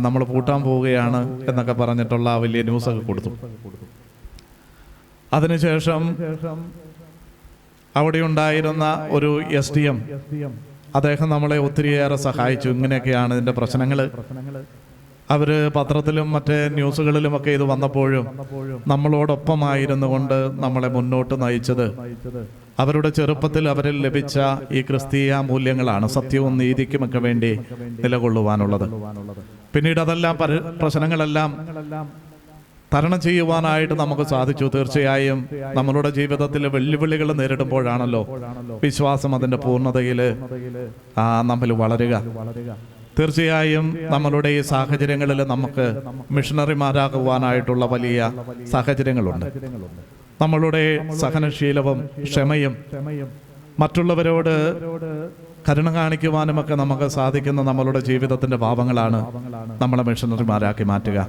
നമ്മൾ പൂട്ടാൻ പോവുകയാണ് എന്നൊക്കെ പറഞ്ഞിട്ടുള്ള വലിയ ന്യൂസൊക്കെ കൊടുത്തു. അതിനുശേഷം അവിടെ ഉണ്ടായിരുന്ന ഒരു SDM അദ്ദേഹം നമ്മളെ ഒത്തിരിയേറെ സഹായിച്ചു. ഇങ്ങനെയൊക്കെയാണ് ഇതിൻ്റെ പ്രശ്നങ്ങൾ. അവർ പത്രത്തിലും മറ്റേ ന്യൂസുകളിലുമൊക്കെ ഇത് വന്നപ്പോഴും നമ്മളോടൊപ്പമായിരുന്നു കൊണ്ട് നമ്മളെ മുന്നോട്ട് നയിച്ചത് അവരുടെ ചെറുപ്പത്തിൽ അവരിൽ ലഭിച്ച ഈ ക്രിസ്തീയ മൂല്യങ്ങളാണ്. സത്യവും നീതിക്കുമൊക്കെ വേണ്ടി നിലകൊള്ളുവാനുള്ളത്. പിന്നീട് അതെല്ലാം പ്രശ്നങ്ങളെല്ലാം തരണം ചെയ്യുവാനായിട്ട് നമുക്ക് സാധിച്ചു. തീർച്ചയായും നമ്മളുടെ ജീവിതത്തിൽ വെല്ലുവിളികൾ നേരിടുമ്പോഴാണല്ലോ വിശ്വാസം അതിൻ്റെ പൂർണ്ണതയിൽ നമ്മിൽ വളരുക. തീർച്ചയായും നമ്മളുടെ ഈ സാഹചര്യങ്ങളിൽ നമുക്ക് മിഷണറിമാരാകുവാനായിട്ടുള്ള വലിയ സാഹചര്യങ്ങളുണ്ട്. നമ്മളുടെ സഹനശീലവും ക്ഷമയും മറ്റുള്ളവരോട് കരുണ കാണിക്കുവാനുമൊക്കെ നമുക്ക് സാധിക്കുന്ന നമ്മളുടെ ജീവിതത്തിന്റെ ഭാവങ്ങളാണ് നമ്മളെ മിഷണറിമാരാക്കി മാറ്റുക.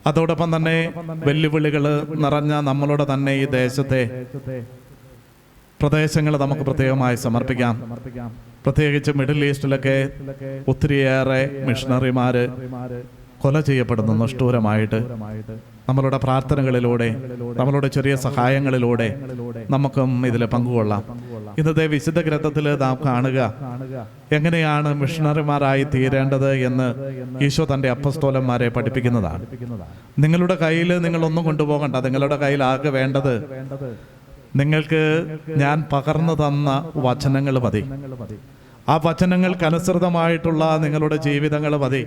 അതോടൊപ്പം തന്നെ വെല്ലുവിളികൾ നിറഞ്ഞ നമ്മളുടെ തന്നെ ഈ പ്രദേശങ്ങൾ നമുക്ക് പ്രത്യേകമായി സമർപ്പിക്കാം. പ്രത്യേകിച്ച് മിഡിൽ ഈസ്റ്റിലൊക്കെ ഒത്തിരിയേറെ മിഷണറിമാര് കൊല ചെയ്യപ്പെടുന്നു നിഷ്ഠൂരമായിട്ട്. നമ്മളുടെ പ്രാർത്ഥനകളിലൂടെ നമ്മളുടെ ചെറിയ സഹായങ്ങളിലൂടെ നമുക്കും ഇതിൽ പങ്കുകൊള്ളാം. ഇന്നത്തെ വിശുദ്ധ ഗ്രന്ഥത്തിൽ നാം കാണുക എങ്ങനെയാണ് മിഷണറിമാരായി തീരേണ്ടത് എന്ന് ഈശോ തൻ്റെ അപ്പസ്തോലന്മാരെ പഠിപ്പിക്കുന്നതാണ്. നിങ്ങളുടെ കയ്യിൽ നിങ്ങളൊന്നും കൊണ്ടുപോകണ്ട. നിങ്ങളുടെ കയ്യിൽ ആകെ വേണ്ടത് നിങ്ങൾക്ക് ഞാൻ പകർന്നു തന്ന വചനങ്ങൾ മതി. ആ വചനങ്ങൾക്കനുസൃതമായിട്ടുള്ള നിങ്ങളുടെ ജീവിതങ്ങൾ മതി.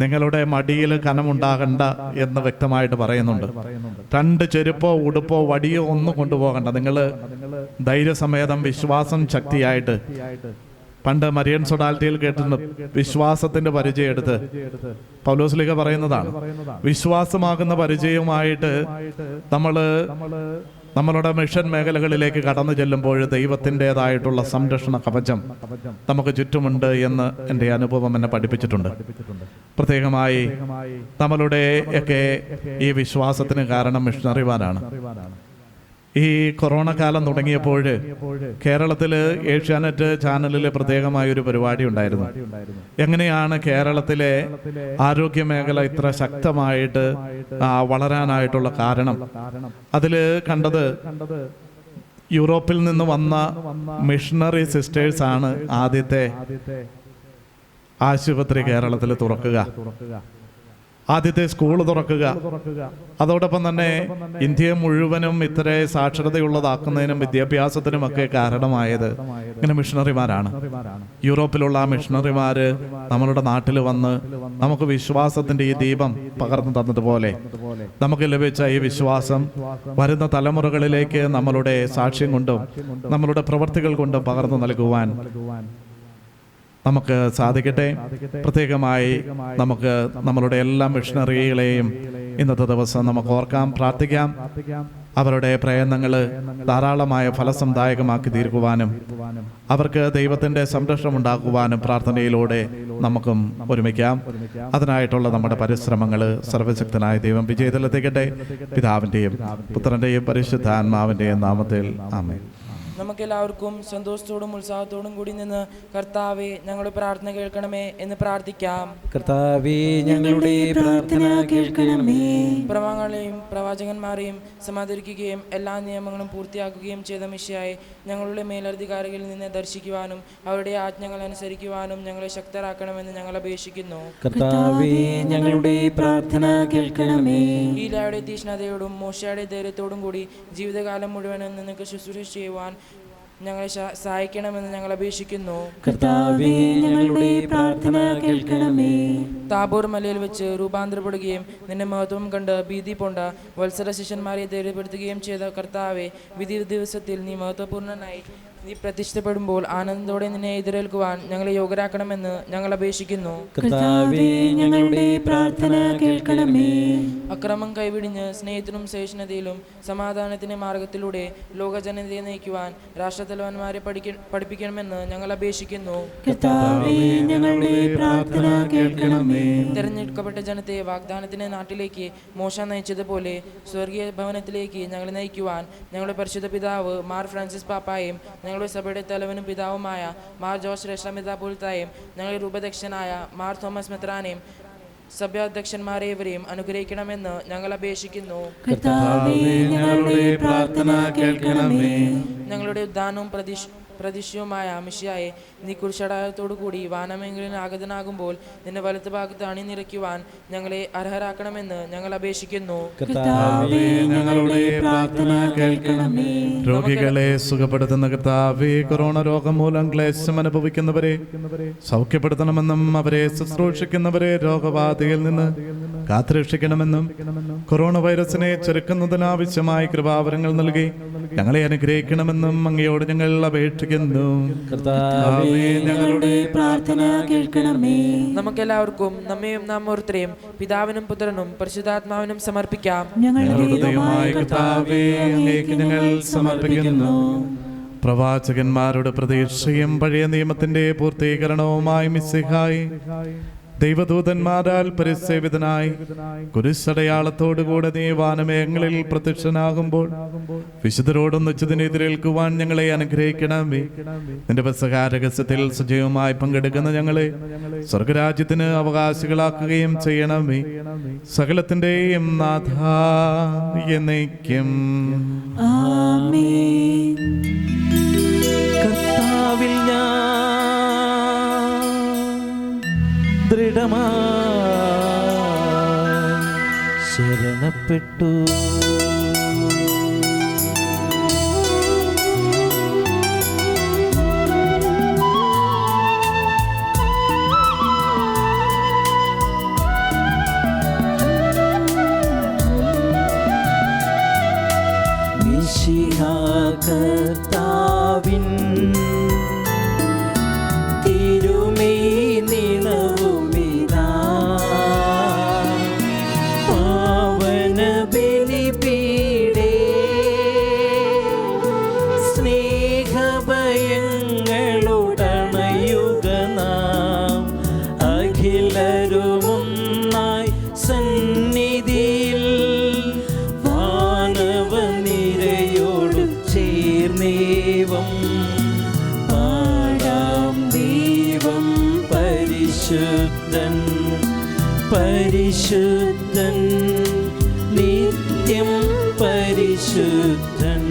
നിങ്ങളുടെ മടിയിൽ കനമുണ്ടാകണ്ട എന്ന് വ്യക്തമായിട്ട് പറയുന്നുണ്ട്. 2 ചെരുപ്പോ ഉടുപ്പോ വടിയോ ഒന്നും കൊണ്ടുപോകണ്ട. നിങ്ങൾ ധൈര്യസമേതം വിശ്വാസം ശക്തിയായിട്ട്, പണ്ട് മരിയൻ സൊഡാലിറ്റിയിൽ കേട്ടിട്ടുണ്ട്, വിശ്വാസത്തിന്റെ പരിചയം എടുത്ത് പൗലോസ്ലീഹ പറയുന്നതാണ്. വിശ്വാസമാകുന്ന പരിചയവുമായിട്ട് നമ്മൾ നമ്മളുടെ മിഷൻ മേഖലകളിലേക്ക് കടന്നു ചെല്ലുമ്പോൾ ദൈവത്തിൻ്റെതായിട്ടുള്ള സംരക്ഷണ കവചം നമുക്ക് ചുറ്റുമുണ്ട് എന്ന് എൻ്റെ അനുഭവം എന്നെ പഠിപ്പിച്ചിട്ടുണ്ട്. പ്രത്യേകമായി നമ്മളുടെ ഒക്കെ ഈ വിശ്വാസത്തിന് കാരണം മിഷണറിമാരാണ്. ഈ കൊറോണ കാലം തുടങ്ങിയപ്പോൾ കേരളത്തിൽ ഏഷ്യാനെറ്റ് ചാനലിൽ പ്രത്യേകമായൊരു പരിപാടി ഉണ്ടായിരുന്നു. എങ്ങനെയാണ് കേരളത്തിലെ ആരോഗ്യ മേഖല ഇത്ര ശക്തമായിട്ട് വളരാനായിട്ടുള്ള കാരണം? അതിൽ കണ്ടത് യൂറോപ്പിൽ നിന്ന് വന്ന മിഷണറി സിസ്റ്റേഴ്സാണ് ആദ്യത്തെ ആശുപത്രി കേരളത്തിൽ തുറക്കുക, ആദ്യത്തെ സ്കൂൾ തുറക്കുക. അതോടൊപ്പം തന്നെ ഇന്ത്യയെ മുഴുവനും ഇത്ര സാക്ഷരതയുള്ളതാക്കുന്നതിനും വിദ്യാഭ്യാസത്തിനുമൊക്കെ കാരണമായത് ഇങ്ങനെ മിഷണറിമാരാണ്. യൂറോപ്പിലുള്ള ആ മിഷണറിമാര് നമ്മളുടെ നാട്ടിൽ വന്ന് നമുക്ക് വിശ്വാസത്തിന്റെ ഈ ദീപം പകർന്നു തന്നതുപോലെ നമുക്ക് ലഭിച്ച ഈ വിശ്വാസം വരുന്ന തലമുറകളിലേക്ക് നമ്മളുടെ സാക്ഷ്യം കൊണ്ടും നമ്മളുടെ പ്രവർത്തികൾ കൊണ്ടും പകർന്നു നൽകുവാൻ നമുക്ക് സാധിക്കട്ടെ. പ്രത്യേകമായി നമുക്ക് നമ്മളുടെ എല്ലാ മിഷണറികളെയും ഇന്നത്തെ ദിവസം നമുക്ക് ഓർക്കാം, പ്രാർത്ഥിക്കാം. അവരുടെ പ്രയത്നങ്ങൾ ധാരാളമായ ഫലസംദായകമാക്കി തീർക്കുവാനും അവർക്ക് ദൈവത്തിൻ്റെ സംരക്ഷണം ഉണ്ടാക്കുവാനും പ്രാർത്ഥനയിലൂടെ നമുക്കും ഒരുമിക്കാം. അതിനായിട്ടുള്ള നമ്മുടെ പരിശ്രമങ്ങൾ സർവശക്തനായ ദൈവം വിജയത്തിലെത്തിക്കട്ടെ. പിതാവിൻ്റെയും പുത്രൻ്റെയും പരിശുദ്ധാത്മാവിൻ്റെയും നാമത്തിൽ ആമേൻ. നമുക്കെല്ലാവർക്കും സന്തോഷത്തോടും ഉത്സാഹത്തോടും കൂടി നിന്ന് കർത്താവേ ഞങ്ങളുടെ പ്രാർത്ഥന കേൾക്കണമേ എന്ന് പ്രാർത്ഥിക്കാം. കർത്താവേ ഞങ്ങളുടെ പ്രാർത്ഥന കേൾക്കണമേ. പ്രവാചകങ്ങളെയും പ്രവാചകന്മാരെയും സമാദരിക്കുകയും എല്ലാ നിയമങ്ങളും പൂർത്തിയാക്കുകയും ചെയ്ത മിശിഹായെ ഞങ്ങളുടെ മേലധികാരികളിൽ നിന്ന് ദർശിക്കുവാനും അവരുടെ ആജ്ഞകൾ അനുസരിക്കുവാനും ഞങ്ങളെ ശക്തരാക്കണമെന്ന് ഞങ്ങൾ അപേക്ഷിക്കുന്നു. കർത്താവേ ഞങ്ങളുടെ പ്രാർത്ഥന കേൾക്കണമേ. ഈലായുടെ തീഷ്ണതയോടും മോശയുടെ ധൈര്യത്തോടും കൂടി ജീവിതകാലം മുഴുവനും നിനക്ക് ശുശ്രൂഷ ചെയ്യുവാൻ ഞങ്ങളെ സഹായിക്കണമെന്ന് ഞങ്ങൾ അപേക്ഷിക്കുന്നു. കർത്താവേ ഞങ്ങളുടെ പ്രാർത്ഥന കേൾക്കണമേ. താബോർ മലയിൽ വെച്ച് രൂപാന്തരപ്പെടുകയും നിന്റെ മഹത്വം കണ്ട് ഭീതി പൂണ്ട വത്സര ശിഷ്യന്മാരെ ധൈര്യപ്പെടുത്തുകയും ചെയ്ത കർത്താവെ, വിധി ദിവസത്തിൽ നീ മഹത്വപൂർണനായി നീ പ്രതിഷ്ഠപ്പെടുമ്പോൾ ആനന്ദത്തോടെ നിന്നെ എതിരേൽക്കുവാൻ ഞങ്ങളെ യോഗ്യരാക്കണമെന്ന് ഞങ്ങൾ അപേക്ഷിക്കുന്നു. കർത്താവേ ഞങ്ങളുടെ പ്രാർത്ഥന കേൾക്കണമേ. അക്രമം കൈവിടിഞ്ഞ് സ്നേഹത്തിനും സഹിഷ്ണുതയിലും സമാധാനത്തിന്റെ മാർഗത്തിലൂടെ ലോകജനതയെ നയിക്കുവാൻ രാഷ്ട്രത്തലവന്മാരെ പഠിപ്പിക്കണമെന്ന് ഞങ്ങൾ അപേക്ഷിക്കുന്നു. കർത്താവേ ഞങ്ങളുടെ പ്രാർത്ഥന കേൾക്കണമേ. തെരഞ്ഞെടുക്കപ്പെട്ട ജനത്തെ വാഗ്ദാനത്തിന്റെ നാട്ടിലേക്ക് മോശ നയിച്ചതുപോലെ സ്വർഗീയ ഭവനത്തിലേക്ക് ഞങ്ങളെ നയിക്കുവാൻ ഞങ്ങളുടെ പരിശുദ്ധ പിതാവ് മാർ ഫ്രാൻസിസ് പാപ്പായും ഞങ്ങളുടെ സഭയുടെ തലവനും പിതാവുമായ മാർ ജോസ് രക്ഷാമിതാപുരത്തായും ഞങ്ങളുടെ രൂപദക്ഷനായ മാർ തോമസ് മെത്രാനെയും സഭ്യാധ്യക്ഷന്മാരേവരെയും അനുഗ്രഹിക്കണമെന്ന് ഞങ്ങൾ അപേക്ഷിക്കുന്നു. ഞങ്ങളുടെ ഉദ്ധാനവും പ്രതീക്ഷയുമായ മിശിഹായെ നീ കുരിശടയാളത്തോടുകൂടി വാനമെങ്കിലും ആഗതനാകുമ്പോൾ നിന്റെ വലത്ത് ഭാഗത്ത് അണിനിരക്കുവാൻ ഞങ്ങളെ അർഹരാക്കണമെന്ന് ഞങ്ങൾ അപേക്ഷിക്കുന്നു. രോഗികളെ സുഖപ്പെടുത്തുന്ന കർത്താവേ, കൊറോണ രോഗം മൂലം ക്ലേശം അനുഭവിക്കുന്നവരെ സൗഖ്യപ്പെടുത്തണമെന്നും അവരെ ശുശ്രൂഷിക്കുന്നവരെ രോഗബാധയിൽ നിന്ന് കാത്തുരക്ഷിക്കണമെന്നും കൊറോണ വൈറസിനെ ചെറുക്കുന്നതിനാവശ്യമായ കൃപാവരങ്ങൾ നൽകി ഞങ്ങളെ അനുഗ്രഹിക്കണമെന്നും അങ്ങയോട് ഞങ്ങൾ അപേക്ഷിക്കുന്നു. ഞങ്ങളുടെ പ്രാർത്ഥന കേൾക്കണമേ. നമുക്കെല്ലാവർക്കും നമ്മയും നാം ഓരോരുത്തരെയും പിതാവിനും പുത്രനും പരിശുദ്ധാത്മാവിനും സമർപ്പിക്കാം. ഞങ്ങളുടെ ദൈവമായ കർത്താവേ, അങ്ങേക്ക് ഞങ്ങൾ സമർപ്പിക്കുന്നു. പ്രവാചകന്മാരുടെ പ്രതീക്ഷയും പഴയ നിയമത്തിന്റെ പൂർത്തീകരണവുമായി മിശിഹായി ദൈവദൂതന്മാരാൽ പരിസേവിതനായി കുരിശടയാളത്തോടുകൂടെ നീ വാനമേഘങ്ങളിൽ പ്രത്യക്ഷനാകുമ്പോൾ വിശുദ്ധരോടൊന്നിച്ചതിനെതിരേൽക്കുവാൻ ഞങ്ങളെ അനുഗ്രഹിക്കണമേ. നിന്റെ പെസഹാരഹസ്യത്തിൽ സജീവമായി പങ്കെടുക്കുന്ന ഞങ്ങളെ സ്വർഗരാജ്യത്തിന് അവകാശികളാക്കുകയും ചെയ്യണമേ. സകലത്തിന്റെയും നാഥാ എന്നേക്കും ആമേൻ. കർത്താവിൽ ഞാൻ ദൃഢമായി ശരണപ്പെട്ടു. മിശിഹാ കർത്താവിൻ പാവന ബലി പരിശുദ്ധൻ പരിശുദ്ധൻ നിത്യം പരിശുദ്ധൻ.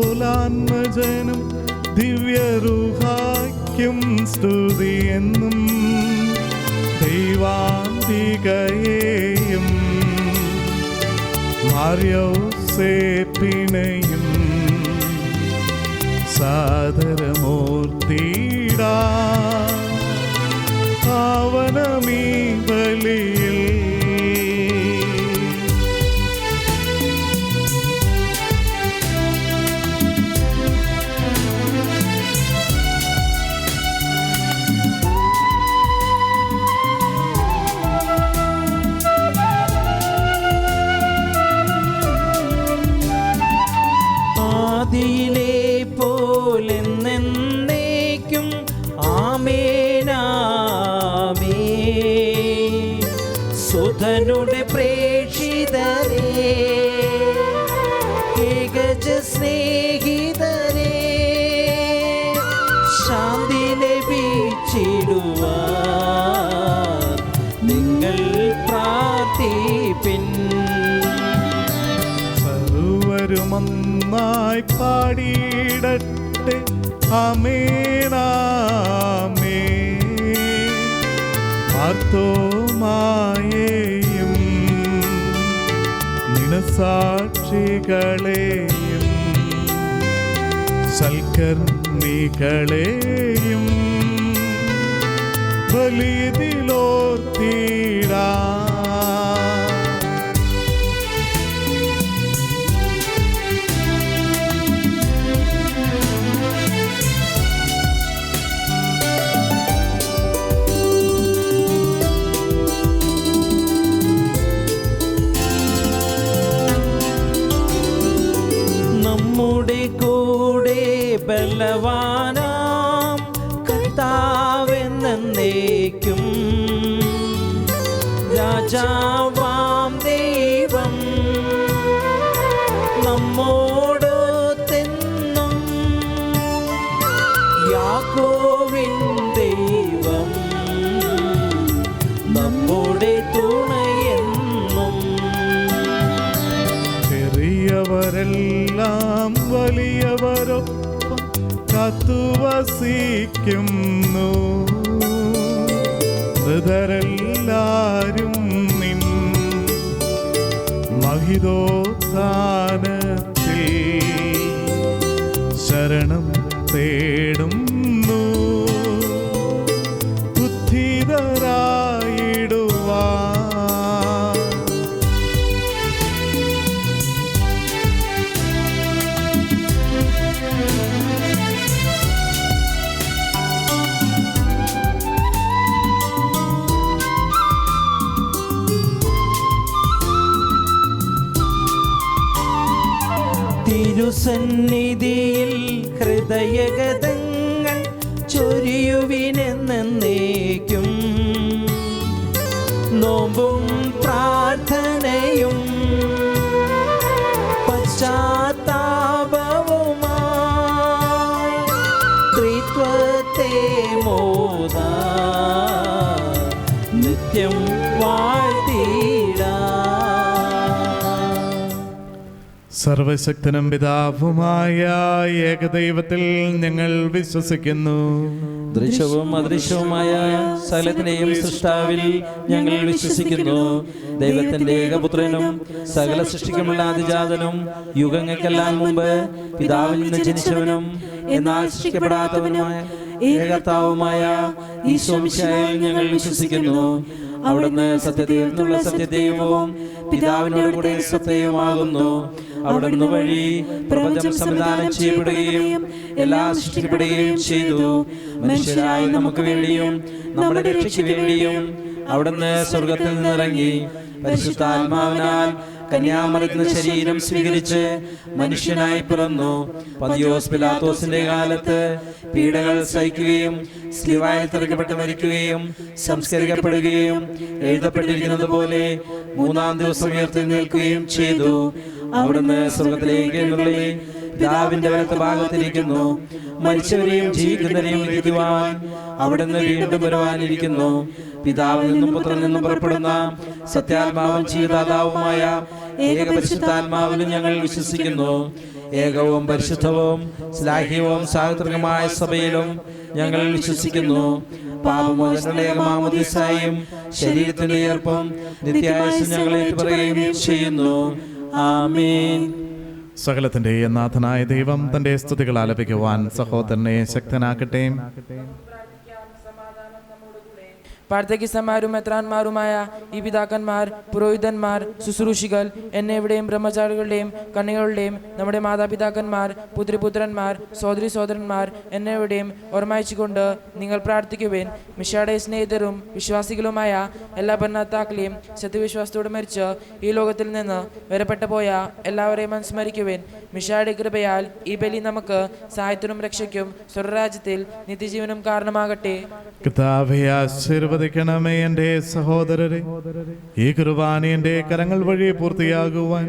അതുപോലാത്മജനം ദിവ്യരുഹായ്ക്കും സ്തുതിയെന്നും ദൈവാന്തികയെയും മാർയോസേപ്പിനെയും സാദരമൂർത്തിടാ പാവനമീ ബലിയിൽ. ആദിയിലെ പോലെന്നേക്കും ആമേനാമേൻ. സുധനുടെ പ്രേക്ഷിതരേ ഏകജ സ്നേഹിതരേ ശാന്തി ലഭിച്ചിടുവാൻ നിങ്ങൾ പ്രാർത്ഥിപ്പിൻ. സർവരുമൊന്നായി പാടിയിടട്ടെ ആമേനാമേ. മാർത്തോമായെയും നിണസാക്ഷികളെയും സൽക്കർമ്മികളെയും ബലിയിലോർത്തിടാ. നമ്മുടെ കൂടെ ബലവാനാം കർത്താവെന്നേക്കും രാജാവാം ദൈവം നമ്മോടൊത്തെന്നും യാക്കോബിൻ ദൈവം നമ്മുടെ തുണയെന്നും. ചെറിയവരെല്ലാം വലിയവരൊപ്പം കാത്തുവസിക്കുന്നു. മൃതരെല്ലാരും നിൻ മഹിതോത്ഥാനത്തിൽ ശരണം തേടുന്നു. ഉദ്ധിതരായിടുവാൻ തിരുസന്നിധിയിൽ ഹൃദയഗതങ്ങൾ ചൊരിയുവിനെന്നേക്കും നോമ്പും പ്രാർത്ഥനയും പശ്ചാത്താപവുമായി ത്രിത്വത്തെ മോദാ നിത്യം വാഴ്ത്തിടാ. സർവശക്തനും പിതാവുമായ ഏകദൈവത്തിൽ ഞങ്ങൾ വിശ്വസിക്കുന്നു. ദൃശ്യവും അദൃശ്യവുമായ സകലത്തിന്റെയും സൃഷ്ടാവിൽ ഞങ്ങൾ വിശ്വസിക്കുന്നു. ദൈവത്തിന്റെ ഏകപുത്രനും സകല സൃഷ്ടിക്കുമുള്ള അതിജാതനും യുഗങ്ങൾക്കെല്ലാം മുമ്പ് പിതാവിൽ നിന്ന് ജനിച്ചവനും എന്നാൽ സൃഷ്ടിക്കപ്പെടാത്തവനുമായ ഏകകർത്താവുമായ ഈശോമിശിഹായിൽ ഞങ്ങൾ വിശ്വസിക്കുന്നു. അവിടുന്ന് സത്യദൈവത്തിൽ നിന്നുള്ള സത്യദൈവവും പിതാവിനോട് കൂടെ സത്യവുമാകുന്നു. അവിടുന്ന് വഴി പ്രപഞ്ചം സംവിധാനം ചെയ്യപ്പെടുകയും എല്ലാം സൃഷ്ടിക്കപ്പെടുകയും ചെയ്തു. മനുഷ്യരായ നമുക്ക് വേണ്ടിയും നമ്മുടെ രക്ഷയ്ക്ക് വേണ്ടിയും അവിടുന്ന് സ്വർഗത്തിൽ നിന്നിറങ്ങി പരിശുദ്ധാത്മാവിനാൽ കന്യാമറിയത്തിന് ശരീരം സ്വീകരിച്ച് മനുഷ്യനായി പിറന്നു. പന്തിയോസ് പിലാത്തോസിന്റെ കാലത്ത് പീഡകൾ സഹിക്കുകയും സ്ലീവായിൽ തറയ്ക്കപ്പെട്ട് മരിക്കുകയും സംസ്കരിക്കപ്പെടുകയും എഴുതപ്പെട്ടിരിക്കുന്നത് പോലെ മൂന്നാം ദിവസം ഉയർത്തെഴുന്നേൽക്കുകയും ചെയ്തു. അവിടുന്ന് സ്വർഗ്ഗത്തിലേക്ക് എഴുന്നള്ളി പിതാവിന്റെ വലത്ത് ഭാഗത്തിരിക്കുന്നു. മരിച്ചവരെയും ജീവിക്കുന്നവരെയും വിധിക്കുവാൻ അവിടുന്ന് വീണ്ടും വരുവാനിരിക്കുന്നു. പിതാവിൽ നിന്നും പുത്രനിൽ നിന്നും പുറപ്പെടുന്ന സത്യാത്മാവും ജീവദാതാവുമായ ഏകപരിശുദ്ധാത്മാവിലും ഞങ്ങൾ വിശ്വസിക്കുന്നു. ഏകവും പരിശുദ്ധവും ശ്ലാഘ്യവും സാർവത്രികമായ സഭയിലും ഞങ്ങൾ വിശ്വസിക്കുന്നു. പാപമോചനങ്ങളുടെ ഏകമാമോദീസായും ശരീരത്തിന്റെ ഉയർപ്പും നിത്യായുസ്സും ഞങ്ങൾ ഏറ്റുപറയുകയും ചെയ്യുന്നു. ആമേൻ. സകലത്തിന്റെ നാഥനായ ദൈവം തന്റെ സ്തുതികൾ ആലപിക്കുവാൻ സഹോദരനെ ശക്തനാക്കട്ടെ. പാർത്തകിസന്മാരും മെത്രാന്മാരുമായ ഈ പിതാക്കന്മാർ, പുരോഹിതന്മാർ, ശുശ്രൂഷികൾ എന്നെവിടെയും ബ്രഹ്മചാരികളുടെയും കന്യകളുടെയും നമ്മുടെ മാതാപിതാക്കന്മാർ, പുത്രിപുത്രന്മാർ, സഹോദരി സഹോദരന്മാർ എന്നെവിടെയും ഓർമ്മയിച്ചുകൊണ്ട് നിങ്ങൾ പ്രാർത്ഥിക്കുവേൻ. മിശിഹായുടെ സ്നേഹിതരും വിശ്വാസികളുമായ എല്ലാ ഭരണകർത്താക്കളെയും സത്യവിശ്വാസത്തോട് മരിച്ച് ഈ ലോകത്തിൽ നിന്ന് വേർപെട്ടു പോയ എല്ലാവരെയും അനുസ്മരിക്കുവേൻ. മിശിഹായുടെ കൃപയാൽ ഈ ബലി നമുക്ക് സഹായത്തിനും രക്ഷയ്ക്കും സ്വർഗ്ഗരാജ്യത്തിൽ നിത്യജീവനും കാരണമാകട്ടെ. കർത്താവേ, ആശീർവദിക്കണമേ എൻ്റെ സഹോദരരെ. ഈ കുർബാന എൻ്റെ കരങ്ങൾ വഴി പൂർത്തിയാകുവാൻ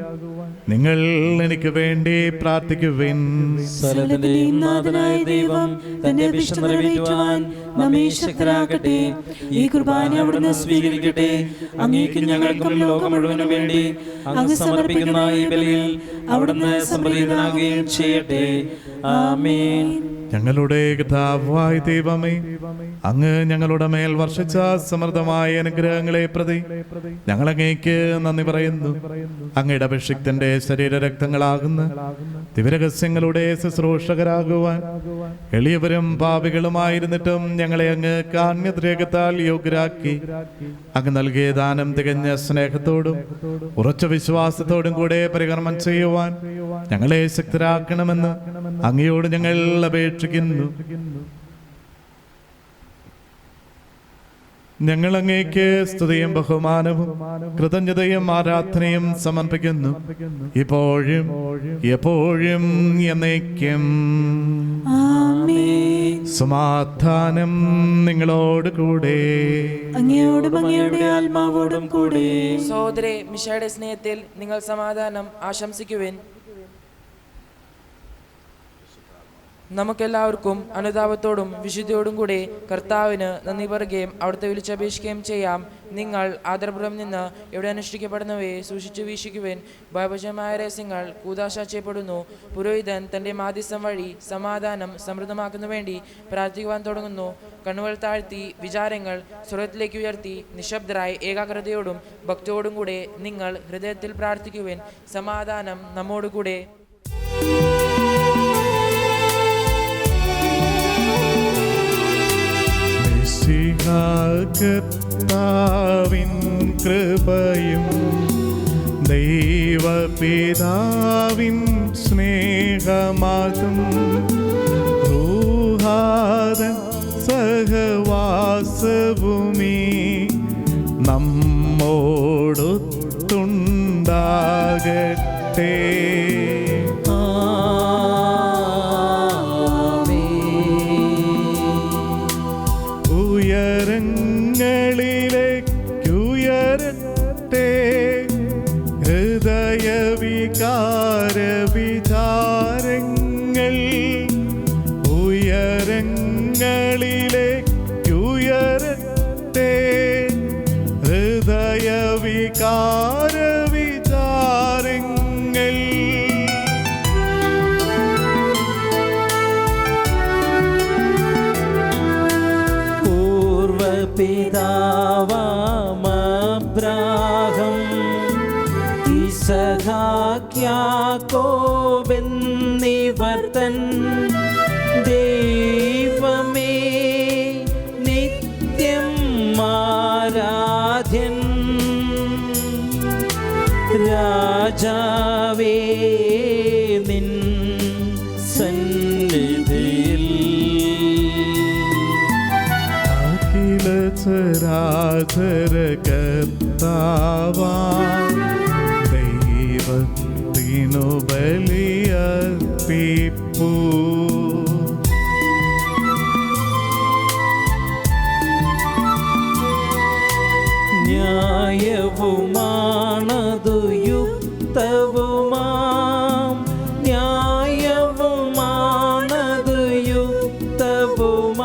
നിങ്ങൾ എനിക്ക് വേണ്ടി പ്രാർത്ഥിക്കുവിൻ. സകലത്തിന്റെയും നാഥനായ ദൈവം തന്റെ അഭിഷ്ടം നിറവേറ്റുവാൻ നമ്മെ ശക്തരാക്കട്ടെ. ഈ കുർബാന അവിടുന്ന് സ്വീകരിക്കട്ടെ. അങ്ങേക്കും ഞങ്ങൾക്കും ലോകം മുഴുവനും വേണ്ടി അങ്ങ് സമർപ്പിക്കുന്ന ഈ ബലിയിൽ അവിടുന്ന് സംപ്രീതനാകുകയും ചെയ്യട്ടെ. ആമേൻ. ഞങ്ങളുടെ കർത്താവായ ദൈവമേ, അങ്ങ് ഞങ്ങളുടെ മേൽ വർഷിച്ച സമൃദ്ധമായ അനുഗ്രഹങ്ങളെ പ്രതി ഞങ്ങൾ അങ്ങേക്ക് നന്ദി പറയുന്നു. അങ്ങയുടെ അഭിഷിക്തന്റെ ശരീരരക്തങ്ങളാകുന്ന ദിവ്യരഹസ്യങ്ങളുടെ ശുശ്രൂഷകരാകുവാൻ എളിയവരും പാപികളുമായിരുന്നിട്ടും ഞങ്ങളെ അങ്ങ് കാരുണ്യരേഖത്താൽ യോഗ്യരാക്കി. അങ്ങ് നൽകിയ ദാനം തികഞ്ഞ സ്നേഹത്തോടും ഉറച്ച വിശ്വാസത്തോടും കൂടെ പരികർമ്മം ചെയ്യുവാൻ ഞങ്ങളെ ശക്തരാക്കണമെന്ന് അങ്ങയോട് ഞങ്ങൾ അപേക്ഷിക്കുന്നു. ഞങ്ങൾ അങ്ങേക്ക് സ്തുതിയും ബഹുമാനവും കൃതജ്ഞതയും ആരാധനയും സമർപ്പിക്കുന്നു, ഇപ്പോഴും എപ്പോഴും എന്നേക്കും. സമാധാനം നിങ്ങളോട് കൂടെ, അങ്ങയോടും അങ്ങയുടെ ആത്മാവോടും കൂടെ. സഹോദരേ, മിശിഹായുടെ സ്നേഹത്തിൽ നിങ്ങൾ സമാധാനം ആശംസിക്കുവിൻ. നമുക്കെല്ലാവർക്കും അനുതാപത്തോടും വിശുദ്ധിയോടും കൂടെ കർത്താവിന് നന്ദി പറയുകയും അവിടുത്തെ വിളിച്ചപേക്ഷിക്കുകയും ചെയ്യാം. നിങ്ങൾ ആദരപുരം നിന്ന് എവിടെ അനുഷ്ഠിക്കപ്പെടുന്നവയെ സൂക്ഷിച്ചു വീക്ഷിക്കുവാൻ ഭയഭജമായ രഹസ്യങ്ങൾ കൂദാശ ചെയ്യപ്പെടുന്നു. പുരോഹിതൻ തൻ്റെ മാധ്യസ്ഥം വഴി സമാധാനം സമൃദ്ധമാക്കുന്ന വേണ്ടി പ്രാർത്ഥിക്കുവാൻ തുടങ്ങുന്നു. കണ്ണുകൾ താഴ്ത്തി വിചാരങ്ങൾ സ്വർഗത്തിലേക്ക് ഉയർത്തി നിശബ്ദരായി ഏകാഗ്രതയോടും ഭക്തിയോടും കൂടെ നിങ്ങൾ ഹൃദയത്തിൽ പ്രാർത്ഥിക്കുവാൻ. സമാധാനം നമ്മോടുകൂടെ. കർത്താവിൻ കൃപയും ദൈവപിതാവിൻ സ്നേഹമാകും റൂഹാദൻ സഹവാസഭൂമി നമ്മോടൊത്തുണ്ടാകട്ടെ. ഉയരങ്ങളിലേക്കുയരട്ടെ ഹൃദയവികാര വിചാരങ്ങൾ, ഉയരങ്ങളിലേക്കുയരട്ടെ ഹൃദയവികാര വിചാരങ്ങൾ. പിതാവാമബ്രാഹം യാക്കോബെന്നിവർ തൻ ദൈവമേ നിത്യം ആരാധ്യൻ രാജാവേ നിൻ സന്നിധിയിൽ ചരാചര കർത്താവാം ദൈവമേ ദൈവത്തിനു ബലിയർപ്പിപ്പൂ. ന്യായവുമാണതു യുക്തവുമാം, ന്യായവുമാണതു യുക്തവുമാം,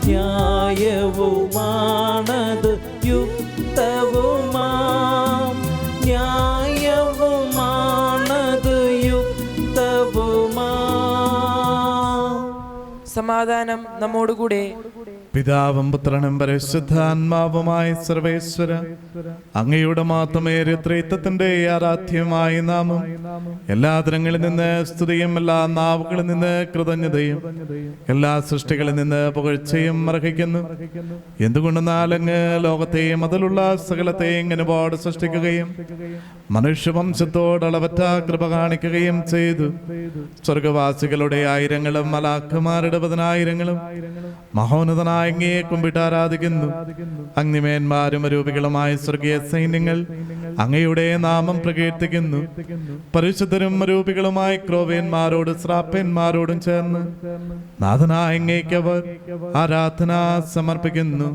ന്യായവുമാണതു യുക്തവുമാം, ന്യായവുമാണതു യുക്തവുമാം. സമാധാനം നമ്മോടുകൂടെ. പിതാവും പുത്രനും പരിശുദ്ധാത്മാവുമായ സർവേശ്വര, അങ്ങയുടെ മാത്രമേറിയ ത്രിത്വത്തിന്റെ ആരാധ്യമായ നാമം എല്ലാ തരങ്ങളിൽ നിന്ന് സ്തുതിയും എല്ലാ നാവുകളിൽ നിന്ന് കൃതജ്ഞതയും എല്ലാ സൃഷ്ടികളിൽ നിന്ന് പുകഴ്ചയും അർഹിക്കുന്നു. എന്തുകൊണ്ടെന്നാൽ അങ്ങ് ലോകത്തെയും അതിലുള്ള സകലത്തെയും അനുപാട് സൃഷ്ടിക്കുകയും മനുഷ്യവംശത്തോട് അളവറ്റ കൃപ കാണിക്കുകയും ചെയ്തു. സ്വർഗവാസികളുടെ ആയിരങ്ങളും മലാഖമാരുടെ പതിനായിരങ്ങളും മഹോന്നതനായ അങ്ങയെ കുമ്പിട്ട് ആരാധിക്കുന്നു. അഗ്നിമേന്മാരും അരൂപികളുമായ സ്വർഗീയ സൈന്യങ്ങൾ അങ്ങയുടെ നാമം പ്രകീർത്തിക്കുന്നു. പരിശുദ്ധരും അരൂപികളുമായ ക്രോവേന്മാരോട് ശ്രാപ്പന്മാരോടും ചേർന്ന് നാഥനായ അങ്ങേക്ക് അവർ ആരാധന സമർപ്പിക്കുന്നു.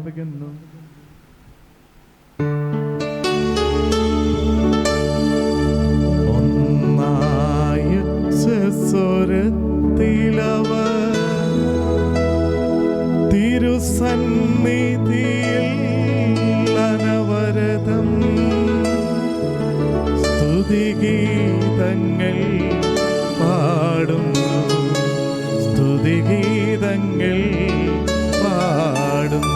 തിരുസന്നിധിയിൽ അനവരതം സ്തുതിഗീതങ്ങൾ പാടുന്നു, സ്തുതിഗീതങ്ങൾ പാടുന്നു.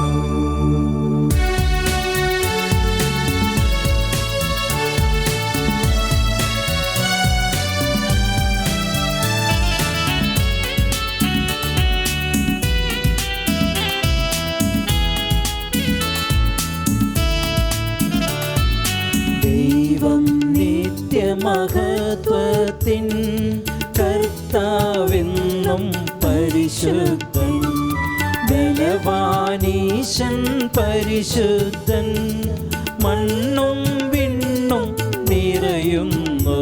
നിത്യമഹത്വത്തിൻ കർത്താവെന്നും പരിശുദ്ധൻ, ബലവാനീശൻ പരിശുദ്ധൻ, മണ്ണും വിണ്ണും നിറയുന്നു.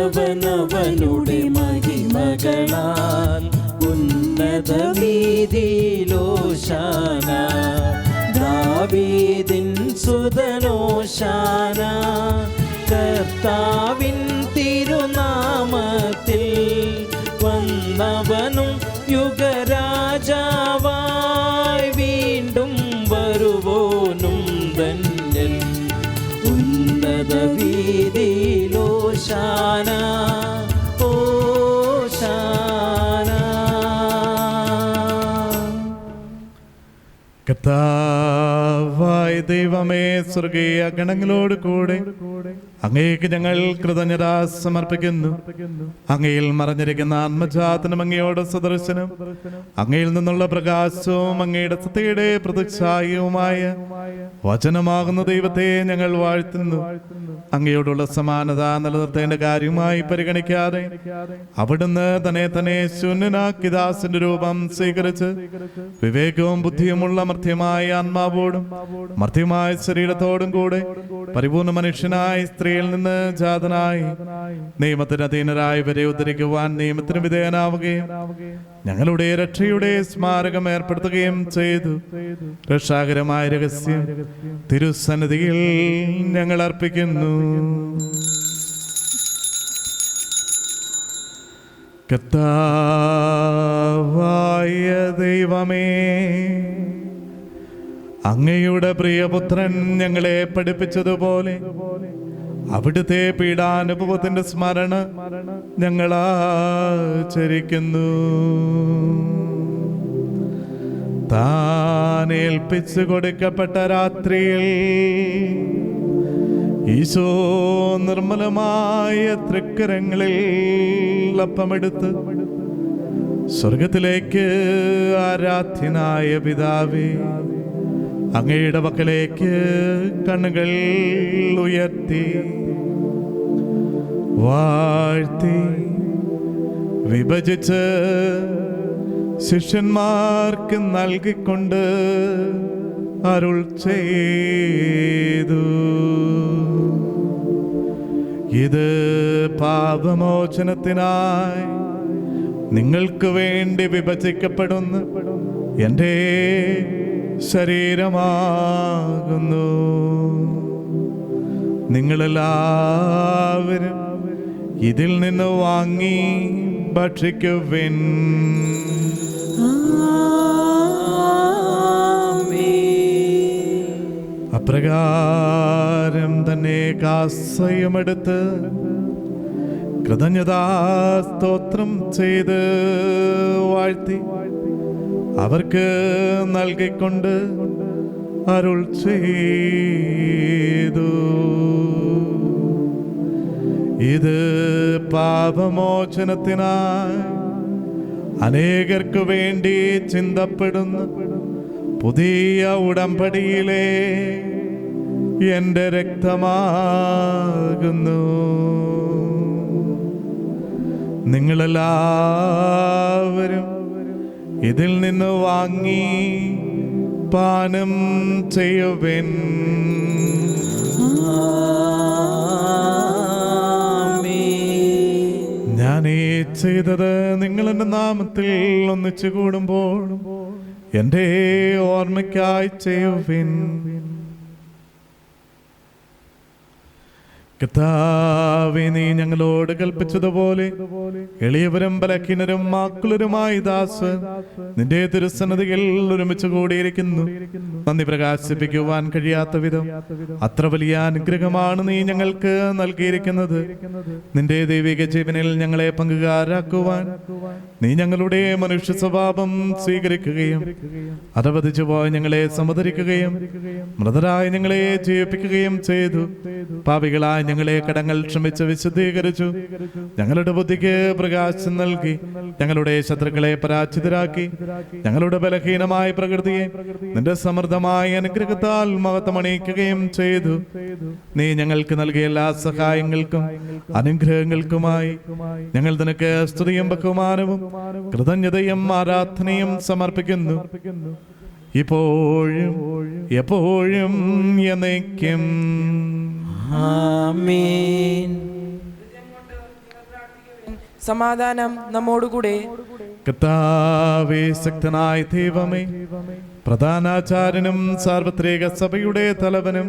അവനവനുടെ മഹിമകളാൽ ഉന്നത വീതിയിലോശാന, ദാവീദിൻ സുതനോശാന, കർത്താവിൻ തിരുനാമത്തിൽ വന്നവനും യുഗരാജാവായി വീണ്ടും വരുവോനും ധന്യൻ. ഉന്നത വീതിയിലോശാന, ഓശാന. കർത്താവായ ദൈവമേ, സ്വർഗീയ ഗണങ്ങളോട് കൂടെ അങ്ങേക്ക് ഞങ്ങൾ കൃതജ്ഞത സമർപ്പിക്കുന്നു. അങ്ങയിൽ മറഞ്ഞിരിക്കുന്ന ആത്മജാതനും അങ്ങയോട് സദൃശനും അങ്ങയിൽ നിന്നുള്ള പ്രകാശവും അങ്ങയുടെ സത്യയുടെ പ്രതിച്ഛായവുമായ വചനമാകുന്ന ദൈവത്തെ ഞങ്ങൾ വാഴ്ത്തുന്നു. അങ്ങയോടുള്ള സമാനത നിലനിർത്തേണ്ട കാര്യമായി പരിഗണിക്കാതെ അവിടുന്ന് തന്നെ ശൂന്യനാക്കി ദാസന്റെ രൂപം സ്വീകരിച്ച് വിവേകവും ബുദ്ധിയുമുള്ള മർത്യമായ ആത്മാവോടും മർത്യമായ ശരീരത്തോടും കൂടെ പരിപൂർണ മനുഷ്യനായ സ്ത്രീയിൽ നിന്ന് ജാതനായി നിയമത്തിന് അധീനരായവരെ ഉദ്ധരിക്കുവാൻ നിയമത്തിന് വിധേയനാവുകയും ഞങ്ങളുടെ രക്ഷയുടെ സ്മാരകം ഏർപ്പെടുത്തുകയും ചെയ്തു. രക്ഷാകരമായ രഹസ്യം തിരുസന്നിധിയിൽ ഞങ്ങൾ അർപ്പിക്കുന്നു. കർത്താവായ ദൈവമേ, അങ്ങയുടെ പ്രിയപുത്രൻ ഞങ്ങളെ പഠിപ്പിച്ചതുപോലെ അവിടുത്തെ പീഡാനുഭവത്തിന്റെ സ്മരണ ഞങ്ങൾ ആചരിക്കുന്നു. താൻ ഏൽപ്പിച്ചു കൊടുക്കപ്പെട്ട രാത്രിയിൽ ഈശോ നിർമ്മലമായ തൃക്കരങ്ങളിൽ അപ്പമെടുത്ത് സ്വർഗത്തിലേക്ക് ആരാധ്യനായ പിതാവേ അങ്ങയുടെ പക്കലേക്ക് കണ്ണുകൾ ഉയർത്തി വാഴ്ത്തി വിഭജിച്ച് ശിഷ്യന്മാർക്ക് നൽകിക്കൊണ്ട് അരുൾ ചെയ്തു. ഇത് പാപമോചനത്തിനായി നിങ്ങൾക്ക് വേണ്ടി വിഭജിക്കപ്പെടുന്ന എൻ്റെ ശരീരമാകുന്നു. നിങ്ങളെല്ലാവരും ഇതിൽ നിന്ന് വാങ്ങി ഭക്ഷിക്കുവിൻ. അപ്രകാരം തന്നെ കാസയുമെടുത്ത് കൃതജ്ഞതാ സ്തോത്രം ചെയ്ത് വാഴ്ത്തി അവർക്ക് നൽകിക്കൊണ്ട് അരുൾ ചെയ്തു. ഇത് പാപമോചനത്തിനായി അനേകർക്ക് വേണ്ടി ചിന്തപ്പെടുന്ന പുതിയ ഉടമ്പടിയിലെ എൻ്റെ രക്തമാകുന്നു. നിങ്ങളെല്ലാവരും ഇതിൽ നിന്ന് വാങ്ങി പാനം ചെയ്യുവിൻ. ഞാൻ ഈ ചെയ്തത് നിങ്ങൾ എൻ്റെ നാമത്തിൽ ഒന്നിച്ചു കൂടുമ്പോൾ എൻ്റെ ഓർമ്മയ്ക്കായി ചെയ്യുവിൻ. കർത്താവേ, നീ ഞങ്ങളോട് കൽപ്പിച്ചതുപോലെ എളിയവരും ബലഹീനരും ആക്കുലരുമായി ദാസ് നിന്റെ തിരുസന്നിധിയിൽ ഒരുമിച്ച് കൂടിയിരിക്കുന്നു. നന്ദി പ്രകാശിപ്പിക്കുവാൻ കഴിയാത്ത വിധം അത്ര വലിയ അനുഗ്രഹമാണ് നീ ഞങ്ങൾക്ക് നൽകിയിരിക്കുന്നത്. നിന്റെ ദൈവിക ജീവനിൽ ഞങ്ങളെ പങ്കുകാരാക്കുവാൻ നീ ഞങ്ങളുടെ മനുഷ്യ സ്വഭാവം സ്വീകരിക്കുകയും അധപതിച്ചു പോയ ഞങ്ങളെ സമുദരിക്കുകയും മൃതരായ ഞങ്ങളെ ജീവിപ്പിക്കുകയും ചെയ്തു. പാപികളായ ഞങ്ങളെ കടങ്ങൾ ക്ഷമിച്ച് വിശുദ്ധീകരിച്ചു. ഞങ്ങളുടെ ബുദ്ധിക്ക് പ്രകാശം നൽകി ഞങ്ങളുടെ ശത്രുക്കളെ പരാജിതരാക്കി. ഞങ്ങളുടെ ബലഹീനമായ പ്രകൃതിയെ നിന്റെ സമൃദ്ധമായ അനുഗ്രഹത്താൽ മഹത്വമണിയിക്കുകയും ചെയ്തു. നീ ഞങ്ങൾക്ക് നൽകിയ എല്ലാ സഹായങ്ങൾക്കും അനുഗ്രഹങ്ങൾക്കുമായി ഞങ്ങൾ നിനക്ക് സ്തുതിയും ബഹുമാനവും കൃതജ്ഞതയും ആരാധനയും സമർപ്പിക്കുന്നു, ഇപ്പോഴും എപ്പോഴും എന്നേക്കും. ആമേൻ. സമാധാനം നമ്മോടുകൂടെ. കർത്താവേ, ശക്തനായ ദൈവമേ, പ്രധാനാചാര്യനും സാർവത്രിക സഭയുടെ തലവനും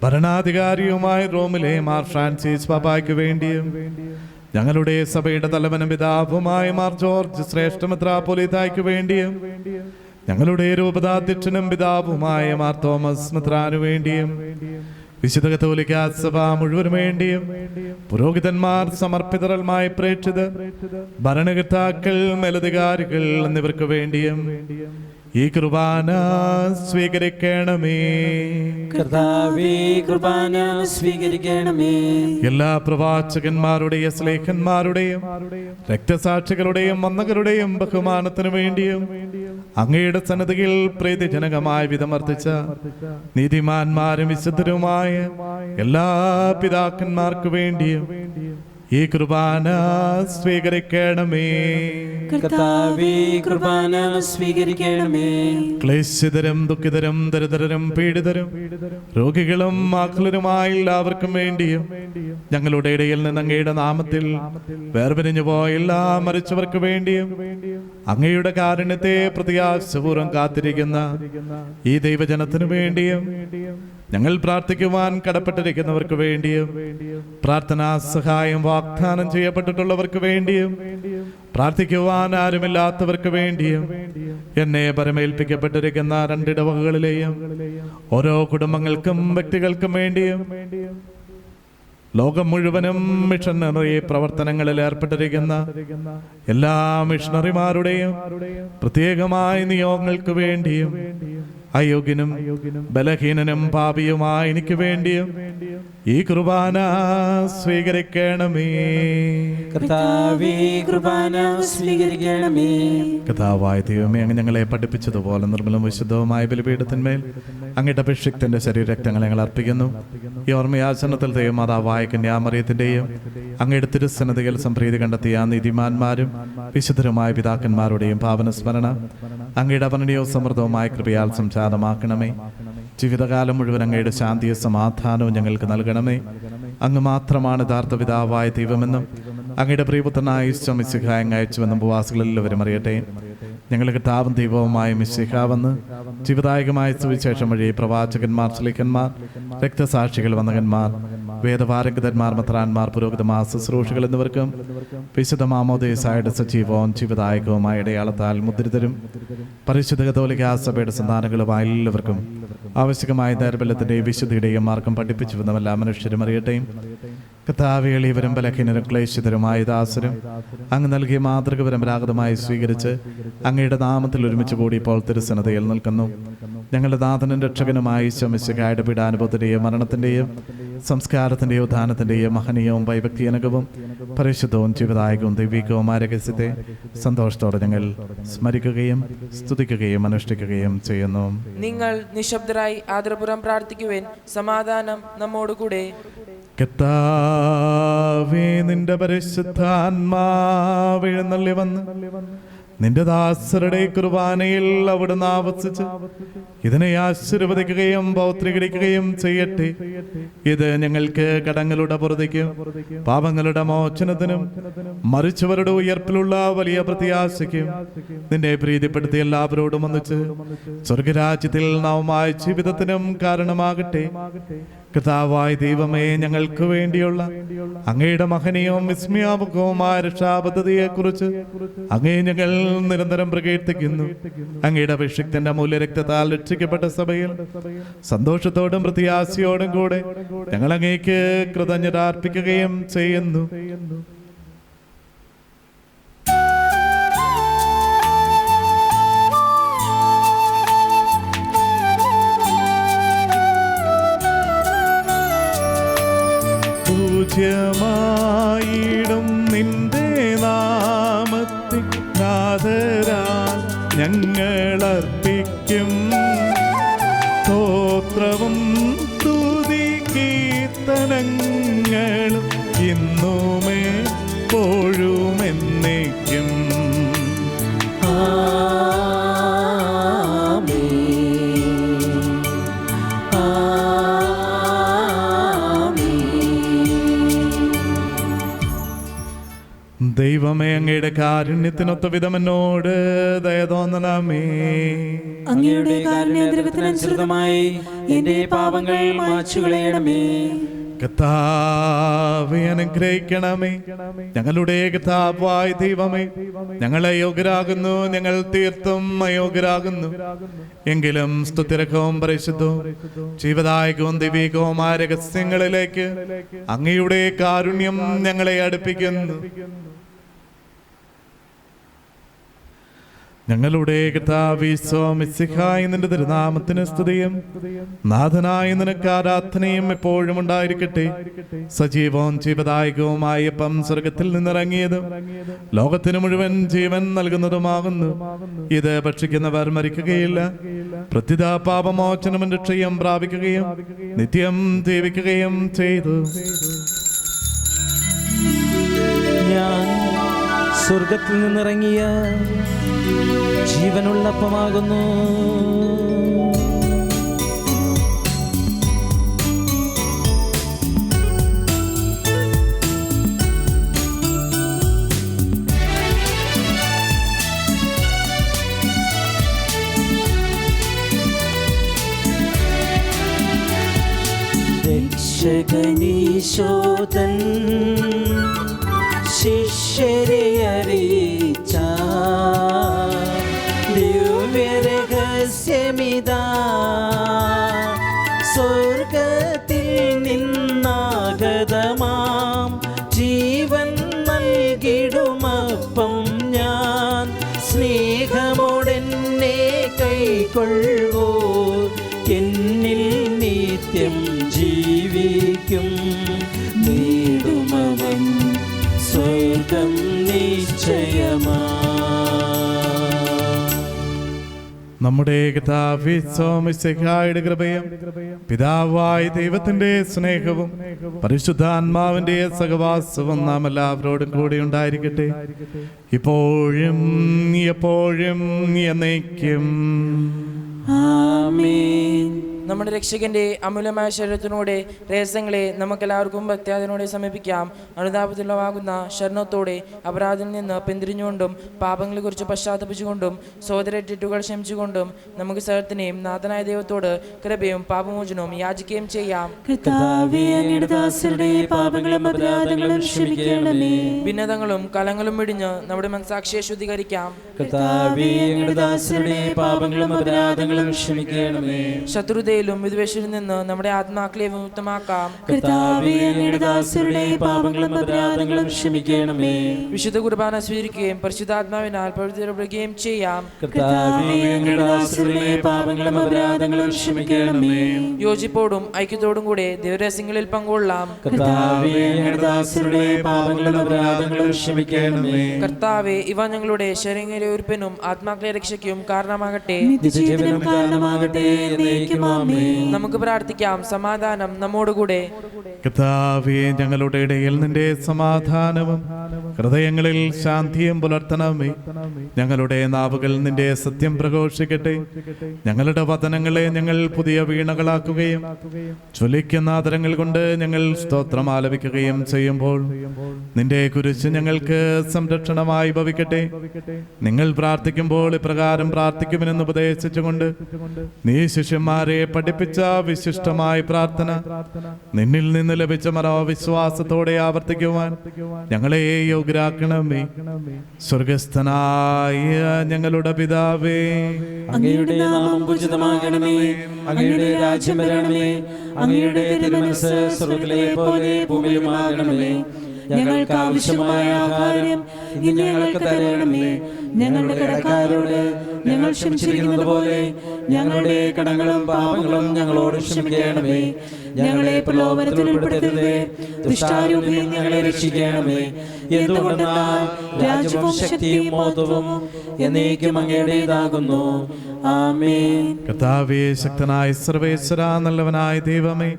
ഭരണാധികാരിയുമായ റോമിലെ മാർ ഫ്രാൻസിസ് പാപ്പായ്ക്ക് വേണ്ടിയും ഞങ്ങളുടെ സഭയുടെ തലവനും പിതാവുമായ മാർ ജോർജ് ശ്രേഷ്ഠ മെത്രാപ്പൊലീത്തായ്ക്ക് വേണ്ടിയും ഞങ്ങളുടെ രൂപതാധ്യക്ഷനും പിതാവുമായ മാർ തോമസ് മെത്രാനു വേണ്ടിയും വിശുദ്ധ കത്തോലിക്ക സഭ മുഴുവനും വേണ്ടിയും പുരോഹിതന്മാർ, സമർപ്പിതരമായ പ്രേക്ഷിതർ, ഭരണകർത്താക്കൾ, മേലധികാരികൾ എന്നിവർക്ക് വേണ്ടിയും ഈ കുർബാന സ്വീകരിക്കണമേ. കർത്താവേ, കുർബാന സ്വീകരിക്കണമേ. എല്ലാ പ്രവാചകന്മാരുടെയും സ്ലേഹന്മാരുടെയും രക്തസാക്ഷികളുടെയും വന്ദകരുടെയും ബഹുമാനത്തിനു വേണ്ടിയും അങ്ങയുടെ സന്നദ്ധിയിൽ പ്രീതിജനകമായ വിധമർദ്ദിച്ച നീതിമാന്മാരും വിശുദ്ധരുമായ എല്ലാ പിതാക്കന്മാർക്ക് വേണ്ടിയും ഈ കുർബാന സ്വീകരിക്കണമേ. കർത്താവേ, കുർബാന സ്വീകരിക്കണമേ. ക്ലേശിതരും ദുഃഖിതരും ദരിദ്രരും പീഡിതരും രോഗികളും ആകുലരുമായ എല്ലാവർക്കും വേണ്ടിയും ഞങ്ങളുടെ ഇടയിൽ നിന്ന് അങ്ങയുടെ നാമത്തിൽ വേർപിരിഞ്ഞു പോയ എല്ലാ മരിച്ചവർക്ക് വേണ്ടിയും അങ്ങയുടെ കാരുണ്യത്തെ പ്രത്യാശപൂർവ്വം കാത്തിരിക്കുന്ന ഈ ദൈവജനത്തിനു വേണ്ടിയും ഞങ്ങൾ പ്രാർത്ഥിക്കുവാൻ കടപ്പെട്ടിരിക്കുന്നവർക്ക് വേണ്ടിയും പ്രാർത്ഥനാ സഹായം വാഗ്ദാനം ചെയ്യപ്പെട്ടിട്ടുള്ളവർക്ക് വേണ്ടിയും പ്രാർത്ഥിക്കുവാൻ ആരുമില്ലാത്തവർക്ക് വേണ്ടിയും എന്നെ പരമേൽപ്പിക്കപ്പെട്ടിരിക്കുന്ന രണ്ടിടവകകളിലെയും ഓരോ കുടുംബങ്ങൾക്കും വ്യക്തികൾക്കും വേണ്ടിയും ലോകം മുഴുവനും മിഷണറി പ്രവർത്തനങ്ങളിൽ ഏർപ്പെട്ടിരിക്കുന്ന എല്ലാ മിഷണറിമാരുടെയും പ്രത്യേകമായ നിയോഗങ്ങൾക്ക് വേണ്ടിയും അയോഗ്യനും ബലഹീനനും പാപിയുമായ എനിക്ക് വേണ്ടിയും ഈ കുർബാന സ്വീകരിക്കണമേ. കർത്താവേ, കുർബാന സ്വീകരിക്കണമേ. കർത്താവായ ദൈവമേ, അങ്ങ് ഞങ്ങളെ പഠിപ്പിച്ചതുപോലെ നിർമ്മലവും വിശുദ്ധവുമായ ബലിപീഠത്തിന്മേൽ അങ്ങയുടെ അഭിഷിക്തന്റെ ശരീരരക്തങ്ങളെ ഞങ്ങൾ അർപ്പിക്കുന്നു. ഈ ഓർമ്മയാചരണത്തിൽ ദൈവമാതാവായ കന്യാമറിയത്തിന്റെയും അങ്ങയുടെ തിരുസന്നതികൾ സംപ്രീതി കണ്ടെത്തിയ നീതിമാന്മാരും വിശുദ്ധരുമായ പിതാക്കന്മാരുടെയും പാവന സ്മരണ അങ്ങയുടെ അപർണനീയവും സമൃദ്ധവുമായ കൃപയാൽ സംജാതമാക്കണമേ. ജീവിതകാലം മുഴുവൻ അങ്ങയുടെ ശാന്തിയും സമാധാനവും ഞങ്ങൾക്ക് നൽകണമേ. അങ്ങ് മാത്രമാണ് യഥാർത്ഥ പിതാവായ ദൈവമെന്നും അങ്ങയുടെ പ്രിയപുത്രനായ ഈശോ മിശിഹായെ അങ്ങ് അയച്ചുവെന്നും ഉപവാസികളെല്ലാവരും അറിയട്ടെ. ഞങ്ങൾ കർത്താവും ദൈവവുമായ മിശിഹാവെന്ന് ജീവദായകമായ സുവിശേഷം വഴി പ്രവാചകന്മാർ, ശ്ലീഹന്മാർ, രക്തസാക്ഷികൾ, വന്ദകന്മാർ, വേദപാരംഗതന്മാർ, മെത്രാന്മാർ, പുരോഹിതന്മാർ, ശുശ്രൂഷകൾ എന്നിവർക്കും വിശുദ്ധ മാമോദീസായുടെ സജീവവും ജീവദായകവുമായ ഇടയാളത്താൽ മുദ്രിതരും പരിശുദ്ധ കത്തോലിക്കാ സഭയുടെ സന്താനങ്ങളുമായ എല്ലാവർക്കും ആവശ്യമായ ദൈർബല്യത്തിന്റെയും വിശുദ്ധിയുടെയും മാർഗം പഠിപ്പിച്ചുവെന്നും എല്ലാ മനുഷ്യരും അറിയട്ടെ. കർത്താവേ, എളിയവരും ബലഹീനരും ക്ലേശിതരുമായ ദാസരും അങ്ങ് നൽകിയ മാതൃക പരമ്പരാഗതമായി സ്വീകരിച്ച് അങ്ങയുടെ നാമത്തിൽ ഒരുമിച്ച് കൂടി ഇപ്പോൾ തിരുസന്നതയിൽ നിൽക്കുന്നു. ഞങ്ങളുടെ നാഥനും രക്ഷകനുമായ ഈശോ മിശിഹായുടെ പീഡാനുഭവത്തിന്റെയും മരണത്തിന്റെയും സംസ്കാരത്തിന്റെയും ഉത്ഥാനത്തിന്റെയും മഹനീയവും ഭയഭക്തിജനകവും പരിശുദ്ധവും ജീവദായകവും ദൈവികവുമായ രഹസ്യത്തെ സന്തോഷത്തോടെ ഞങ്ങൾ സ്മരിക്കുകയും സ്തുതിക്കുകയും അനുഷ്ഠിക്കുകയും ചെയ്യുന്നു. നിങ്ങൾ നിശബ്ദരായി ആദരപൂർവ്വം പ്രാർത്ഥിക്കുവേൻ. സമാധാനം നമ്മോടുകൂടെ. കർത്താവേ, നിന്റെ പരിശുദ്ധാത്മാവ് എഴുന്നള്ളി വന്ന് നിന്റെ ദാസരുടെ കുർബാനയിൽ അവിടുന്ന് ആവസിച്ച് ഇതിനെ ആശീർവദിക്കുകയും പൗത്രീകരിക്കുകയും ചെയ്യട്ടെ. ഇത് ഞങ്ങൾക്ക് കടങ്ങളുടെ പുറത്തേക്കും പാപങ്ങളുടെ മോചനത്തിനും മരിച്ചവരുടെ ഉയർപ്പിലുള്ള വലിയ പ്രത്യാശയ്ക്കും നിന്നെ പ്രീതിപ്പെടുത്തി എല്ലാവരോടും ഒന്നിച്ച് സ്വർഗരാജ്യത്തിൽ നവമായ ജീവിതത്തിനും കാരണമാകട്ടെ. കർത്താവായ ദൈവമേ, ഞങ്ങൾക്ക് വേണ്ടിയുള്ള അങ്ങയുടെ മഹനീയവും വിസ്മയാമുഖവുമായ രക്ഷാപദ്ധതിയെക്കുറിച്ച് അങ്ങേ ഞങ്ങൾ നിരന്തരം പ്രകീർത്തിക്കുന്നു. അങ്ങയുടെ അഭിഷിക്തന്റെ മൂല്യരക്തത്താൽ രക്ഷിക്കപ്പെട്ട സഭയിൽ സന്തോഷത്തോടും പ്രത്യാശയോടും കൂടെ ഞങ്ങൾ അങ്ങേക്ക് കൃതജ്ഞത അർപ്പിക്കുകയും ചെയ്യുന്നു. പൂജ്യമായിടും നിന്റെ നാമത്തിൽ നാദരാൽ ഞങ്ങളർപ്പിക്കും സ്തോത്രവും സ്തുതി കീർത്തനങ്ങളും ഇന്നുമേ എപ്പോഴും എന്നേക്കും. ദൈവമേ, അങ്ങയുടെ കാരുണ്യത്തിനൊത്ത വിധം എന്നോട് ദയ തോന്നണമേ. അങ്ങയുടെ കാരുണ്യാതിരകത്തിനനുസൃതമായി എന്റെ പാപങ്ങൾ മായ്ച്ചുകളയണമേ. കർത്താവേ, അനുഗ്രഹിക്കണമേ. ഞങ്ങളുടെ കർത്താവായ ദൈവമേ, ഞങ്ങളെ യോഗ്യരാകുന്നു, ഞങ്ങൾ തീർത്തും അയോഗ്യരാകുന്നു. എങ്കിലും സ്തുതിരകവും പരിശുദ്ധവും ജീവദായകവും ദൈവികവുമായ രഹസ്യങ്ങളിലേക്ക് അങ്ങയുടെ കാരുണ്യം ഞങ്ങളെ അടുപ്പിക്കുന്നു. ഞങ്ങളുടെ കർത്താവേ ഈശോ മിശിഹായ നിന്റെ തിരുനാമത്തിന് സ്തുതിയും നാഥനായ നിനക്ക് ആരാധനയും എപ്പോഴും ഉണ്ടായിരിക്കട്ടെ. സജീവവും ജീവദായകവുമായ അപ്പം സ്വർഗത്തിൽ നിന്നിറങ്ങിയതും ലോകത്തിന് മുഴുവൻ ജീവൻ നൽകുന്നതുമാകുന്നു. ഇത് ഭക്ഷിക്കുന്നവർ മരിക്കുകയില്ല, പ്രത്യുത പാപമോചനവും രക്ഷയും പ്രാപിക്കുകയും നിത്യം ജീവിക്കുകയും ചെയ്തു. ഞാൻ സ്വർഗത്തിൽ നിന്നിറങ്ങിയ ജീവനുള്ളപ്പമാകുന്നു. രക്ഷകനീശോതൻ ശിഷ്യരെ അറിയിച്ച ദിവ്യരഹസ്യമിതാ, സ്വർഗത്തിൽ നിന്നാഗതമാം ജീവൻ നൽകിടുമപ്പം ഞാൻ. സ്നേഹമോടെന്നെ കൈക്കൊള്ളുവോ, എന്നിൽ നിത്യം ജീവിക്കും. എന്നേക്കും നേടുമവൻ സ്വർഗം നിശ്ചയമാ. നമ്മുടെ കർത്താവിന്റെ കൃപയും പിതാവായ ദൈവത്തിന്റെ സ്നേഹവും പരിശുദ്ധാത്മാവിന്റെ സഹവാസവും നാം എല്ലാവരോടും കൂടി ഉണ്ടായിരിക്കട്ടെ, ഇപ്പോഴും എപ്പോഴും എന്നേക്കും. ആമേൻ. നമ്മുടെ രക്ഷകന്റെ അമൂല്യമായ ശരീരത്തിനോടെ രഹസ്യങ്ങളെ നമുക്കെല്ലാവർക്കും ഭക്ത്യാദിനോടെ സമീപിക്കാം. അനുതാപത്തിലുള്ളവാകുന്ന ശരണത്തോടെ അപരാധത്തിൽ നിന്ന് പിന്തിരിഞ്ഞുകൊണ്ടും പാപങ്ങളെക്കുറിച്ച് പശ്ചാത്തപിച്ചുകൊണ്ടും സഹോദര തെറ്റുകൾ ക്ഷമിച്ചുകൊണ്ടും നമുക്ക് സകലത്തിനെയും നാഥനായ ദൈവത്തോട് കൃപയും പാപമോചനവും യാചിക്കുകയും ചെയ്യാം. ഭിന്നതകളും കലങ്ങളും വെടിഞ്ഞ് നമ്മുടെ മനസാക്ഷിയെ ശുദ്ധീകരിക്കാം. ശത്രുത വിദ്വേഷത്തിൽ നിന്ന് നമ്മുടെ ആത്മാക്കളെ വിമുക്തമാക്കാം. വിശുദ്ധ കുർബാന സ്വീകരിക്കുകയും പരിശുദ്ധാത്മാവിനാൽ പവിത്രപ്പെടുകയും ചെയ്യാം. യോജിപ്പോടും ഐക്യത്തോടും കൂടെ ദിവരഹസ്യങ്ങളിൽ പങ്കുകൊള്ളാം. കർത്താവേ, ഇവ ഞങ്ങളുടെ ശരീരങ്ങളുടെ ഉയർപ്പിനും ആത്മാക്കളെ രക്ഷയ്ക്കും കാരണമാകട്ടെ. നമുക്ക് പ്രാർത്ഥിക്കാം. സമാധാനം നമ്മോടുകൂടെ. കർത്താവേ, ഞങ്ങളുടെ ഇടയിൽ നിന്റെ സമാധാനവും ഹൃദയങ്ങളിൽ ശാന്തിയും പുലർത്തണമേ. ഞങ്ങളുടെ നാവുകൾ നിന്റെ സത്യം പ്രഘോഷിക്കട്ടെ. ഞങ്ങളുടെ വചനങ്ങളെ ഞങ്ങൾ പുതിയ വീണകളാക്കുകയും ജ്വലിക്കുന്ന ആദരങ്ങൾ കൊണ്ട് ഞങ്ങൾ സ്തോത്രം ആലപിക്കുകയും ചെയ്യുമ്പോൾ നിന്റെ കുരിശ് ഞങ്ങൾക്ക് സംരക്ഷണമായി ഭവിക്കട്ടെ. നിങ്ങൾ പ്രാർത്ഥിക്കുമ്പോൾ ഇപ്രകാരം പ്രാർത്ഥിക്കുമെന്ന് ഉപദേശിച്ചുകൊണ്ട് നീ ശിഷ്യന്മാരെ പഠിപ്പിച്ച വിശിഷ്ടമായ പ്രാർത്ഥന നിന്നിൽ നിന്ന് ലഭിച്ച മനോവിശ്വാസത്തോടെ ആവർത്തിക്കുവാൻ ഞങ്ങളെ യോഗ്യരാക്കണമേ. സ്വർഗസ്ഥനായ ഞങ്ങളുടെ പിതാവേ, അങ്ങയുടെ നാമം പൂജിതമാകണമേ. അങ്ങയുടെ രാജ്യം വരണമേ. അങ്ങയുടെ തിരുമനസ്സ് സ്വർഗ്ഗത്തിലെ പോലെ ഭൂമിയിലുമാകണമേ. ഞങ്ങൾക്ക് ആവശ്യമായ ആഹാരം ഇന്ന് ഞങ്ങൾക്ക് തരണമേ. ഞങ്ങളുടെ കടക്കാരോട് ഞങ്ങൾ ക്ഷമിച്ചിരിക്കുന്നത് പോലെ ഞങ്ങളുടെ കടങ്ങളും പാപങ്ങളും ഞങ്ങളോട് ക്ഷമിക്കണമേ. ഞങ്ങളെ പ്രലോഭനത്തിൽ ഉൾപ്പെടുത്തരുതേ, ദുഷ്ടാരൂപിയിൽ ഞങ്ങളെ രക്ഷിക്കണമേ. എന്തുകൊണ്ടെന്നാൽ രാജ്യവും ശക്തിയും മഹത്വവും എന്നേക്കും അങ്ങയുടേതാകുന്നു. ആമേൻ. കർത്താവേ, ശക്തനായ സർവേശ്വരാ, നല്ലവനായ ദൈവമേ,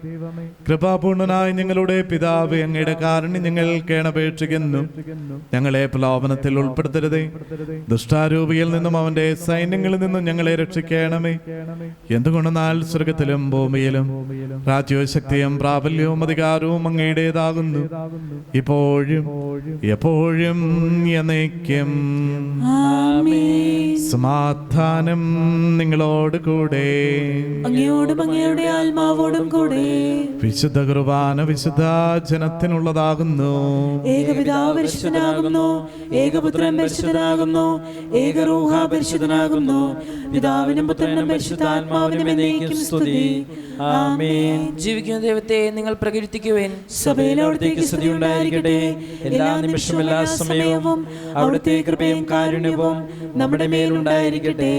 കൃപാപൂർണനായ ഞങ്ങളുടെ പിതാവേ, അങ്ങയുടെ കാരുണ്യം ഞങ്ങൾ കേണപേക്ഷിക്കുന്നു. ഞങ്ങളെ പ്രലോഭനത്തിൽ ഉൾപ്പെടുത്തരുതേ, ദുഷ്ടാരൂപിയിൽ നിന്നും അവന്റെ സൈന്യങ്ങളിൽ നിന്നും ഞങ്ങളെ രക്ഷിക്കണമേ. എന്തുകൊണ്ടെന്നാൽ സ്വർഗത്തിലും ഭൂമിയിലും രാജ്യവും ശക്തിയും പ്രാബല്യവും അധികാരവും അങ്ങയുടേതാകുന്നു, ഇപ്പോഴും എപ്പോഴും എന്നേക്കും. സമാധാനം നിങ്ങളോട് കൂടെ, അങ്ങയോടും അങ്ങയുടെ ആത്മാവോടും കൂടെ. വിശുദ്ധ കുർബാന വിശുദ്ധ ജനത്തിനുള്ളതാകുന്നു. ഏകപിതാവ് പരിശുദ്ധനാകുന്നു, ഏകപുത്രൻ പരിശുദ്ധനാകുന്നു, ഏകറൂഹ പരിശുദ്ധനാകുന്നു. പിതാവിനും പുത്രനും പരിശുദ്ധാത്മാവിനും എന്നേക്കും സ്തുതി. ആമേൻ. ജീവിക്കുന്ന ദൈവത്തെ നിങ്ങൾ പ്രകീർത്തിക്കുവിൻ. സഭയിൽ അവിടുത്തേക്ക് സ്തുതി ഉണ്ടായിരിക്കട്ടെ. എല്ലാ നിമിഷവും എല്ലാ സമയവും അവിടുത്തെ കൃപയും കാരുണ്യവും നമ്മുടെ മേലുണ്ടായിരിക്കട്ടെ.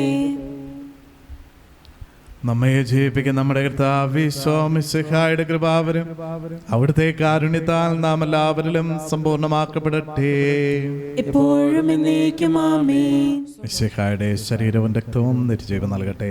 നമ്മെ ജീവിപ്പിക്കുന്ന നമ്മുടെ കർത്താവ് ഈശോമിശിഹായുടെ കൃപാവരം അവിടുത്തെ കാരുണ്യത്താൽ നാം എല്ലാവരിലും സമ്പൂർണ്ണമാക്കപ്പെടട്ടെ. എപ്പോഴും എന്നേക്കും ആമേൻ. മിശിഹായുടെ ശരീരവും രക്തവും നിത്യജീവൻ നൽകട്ടെ.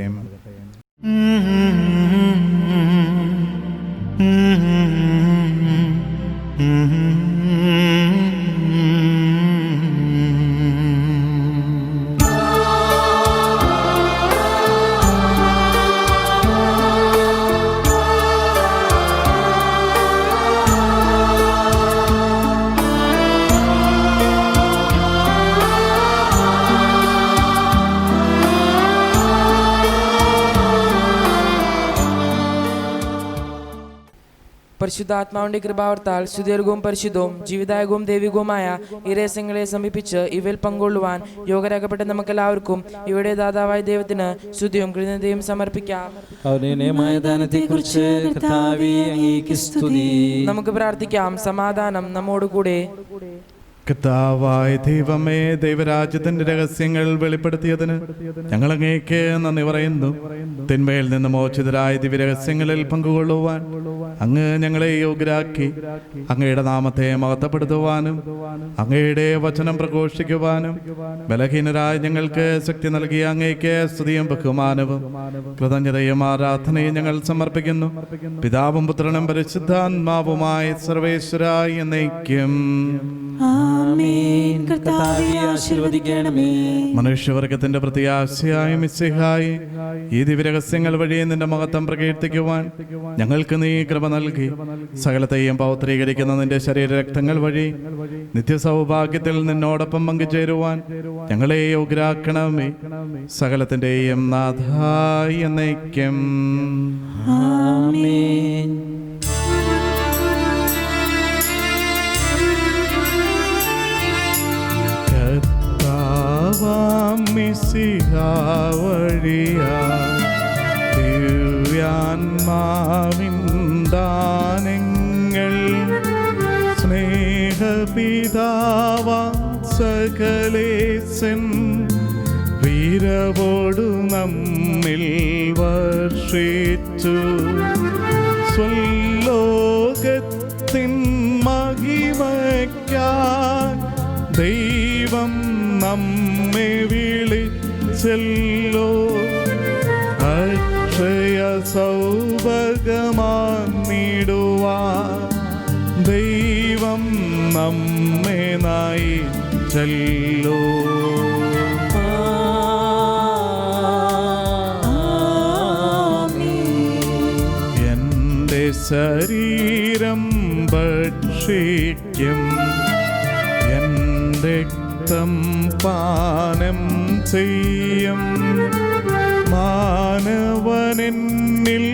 പരിശുദ്ധാത്മാവിന്റെ കൃപാവർത്താൽ സുദീർഘവും പരിശുദ്ധവും ജീവിതായകവും ദൈവികവുമായ ഈ രഹസ്യങ്ങളെ സമീപിച്ച് ഇവയിൽ പങ്കൊള്ളുവാൻ യോഗ്യരാക്കപ്പെട്ട നമുക്കെല്ലാവർക്കും ഇവയുടെ ദാതാവായ ദൈവത്തിന് സ്തുതിയും കൃതജ്ഞതയും സമർപ്പിക്കാം. നമുക്ക് പ്രാർത്ഥിക്കാം. സമാധാനം നമ്മോടുകൂടെ. കർത്താവായ ദൈവമേ, ദൈവരാജ്യത്തിന്റെ രഹസ്യങ്ങൾ വെളിപ്പെടുത്തിയതിന് ഞങ്ങൾ അങ്ങേക്ക് നന്ദി പറയുന്നു. തിന്മയിൽ നിന്ന് മോചിതരായ ദിവ്യരഹസ്യങ്ങളിൽ പങ്കുകൊള്ളുവാൻ അങ്ങ് ഞങ്ങളെ യോഗ്യരാക്കി. അങ്ങയുടെ നാമത്തെ മഹത്വപ്പെടുത്തുവാനും അങ്ങയുടെ വചനം പ്രഘോഷിക്കുവാനും ബലഹീനരായ ഞങ്ങൾക്ക് ശക്തി നൽകിയ അങ്ങേക്ക് സ്തുതിയും ബഹുമാനവും കൃതജ്ഞതയും ആരാധനയും ഞങ്ങൾ സമർപ്പിക്കുന്നു. പിതാവും പുത്രനും പരിശുദ്ധാത്മാവുമായി സർവേശ്വരായി എന്നേക്കും. ആമേൻ. കർത്താവേ ആശീർവദിക്കണമേ. മനുഷ്യവർഗത്തിന്റെ പ്രത്യാശയായ മിശിഹായി, ഈ ദിവ്യരഹസ്യങ്ങൾ വഴി നിന്റെ മഹത്വം പ്രകീർത്തിക്കുവാൻ ഞങ്ങൾക്ക് നീ കൃപ നൽകി. സകലത്തെയും പൗത്രീകരിക്കുന്ന നിന്റെ ശരീരരക്തങ്ങൾ വഴി നിത്യസൗഭാഗ്യത്തിൽ നിന്നോടൊപ്പം പങ്കുചേരുവാൻ ഞങ്ങളെ യോഗ്യരാക്കണമേ. സകലത്തിന്റെയും നാഥായി എന്നേക്കും. ആമേൻ. ദിവ്യാത്മാവിൻ ദാനങ്ങൾ സ്നേഹപിതാവാ സകലേശൻ വീരവോടു നമ്മിൽ വർഷിച്ചു. സ്വലോകത്തിൻ മഹിമയ്ക്കായി ദൈവം നമ്മെ വിളിച്ചല്ലോ. അക്ഷയ സൗഭഗമാന്നിടുവാൻ ദൈവം നമ്മെ നയിച്ചല്ലോ. എന്റെ ശരീരം ഭക്ഷിക്കും, എന്റെ രക്തം പാനം ചെയ്യും. മാനവനെന്നിൽ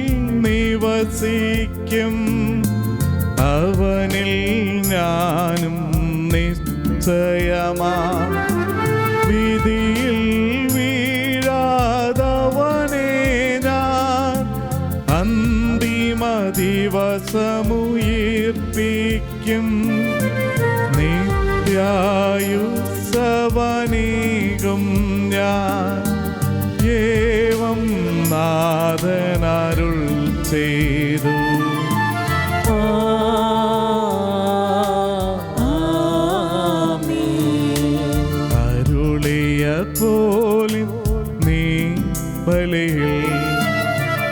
നിവസിക്കും, അവനിൽ ഞാനും നിശ്ചയമാ. വിധിയിൽ വീഴാതവനെ ഞാൻ അന്തിമ ദിവസമുയർപ്പിക്കും. നിത്യായുസ്സവനീകും ഞാൻ, ഏവം നാഥനരുൾ ചെയ്തു. അരുളിയ പോലും നീ ബലിയിൽ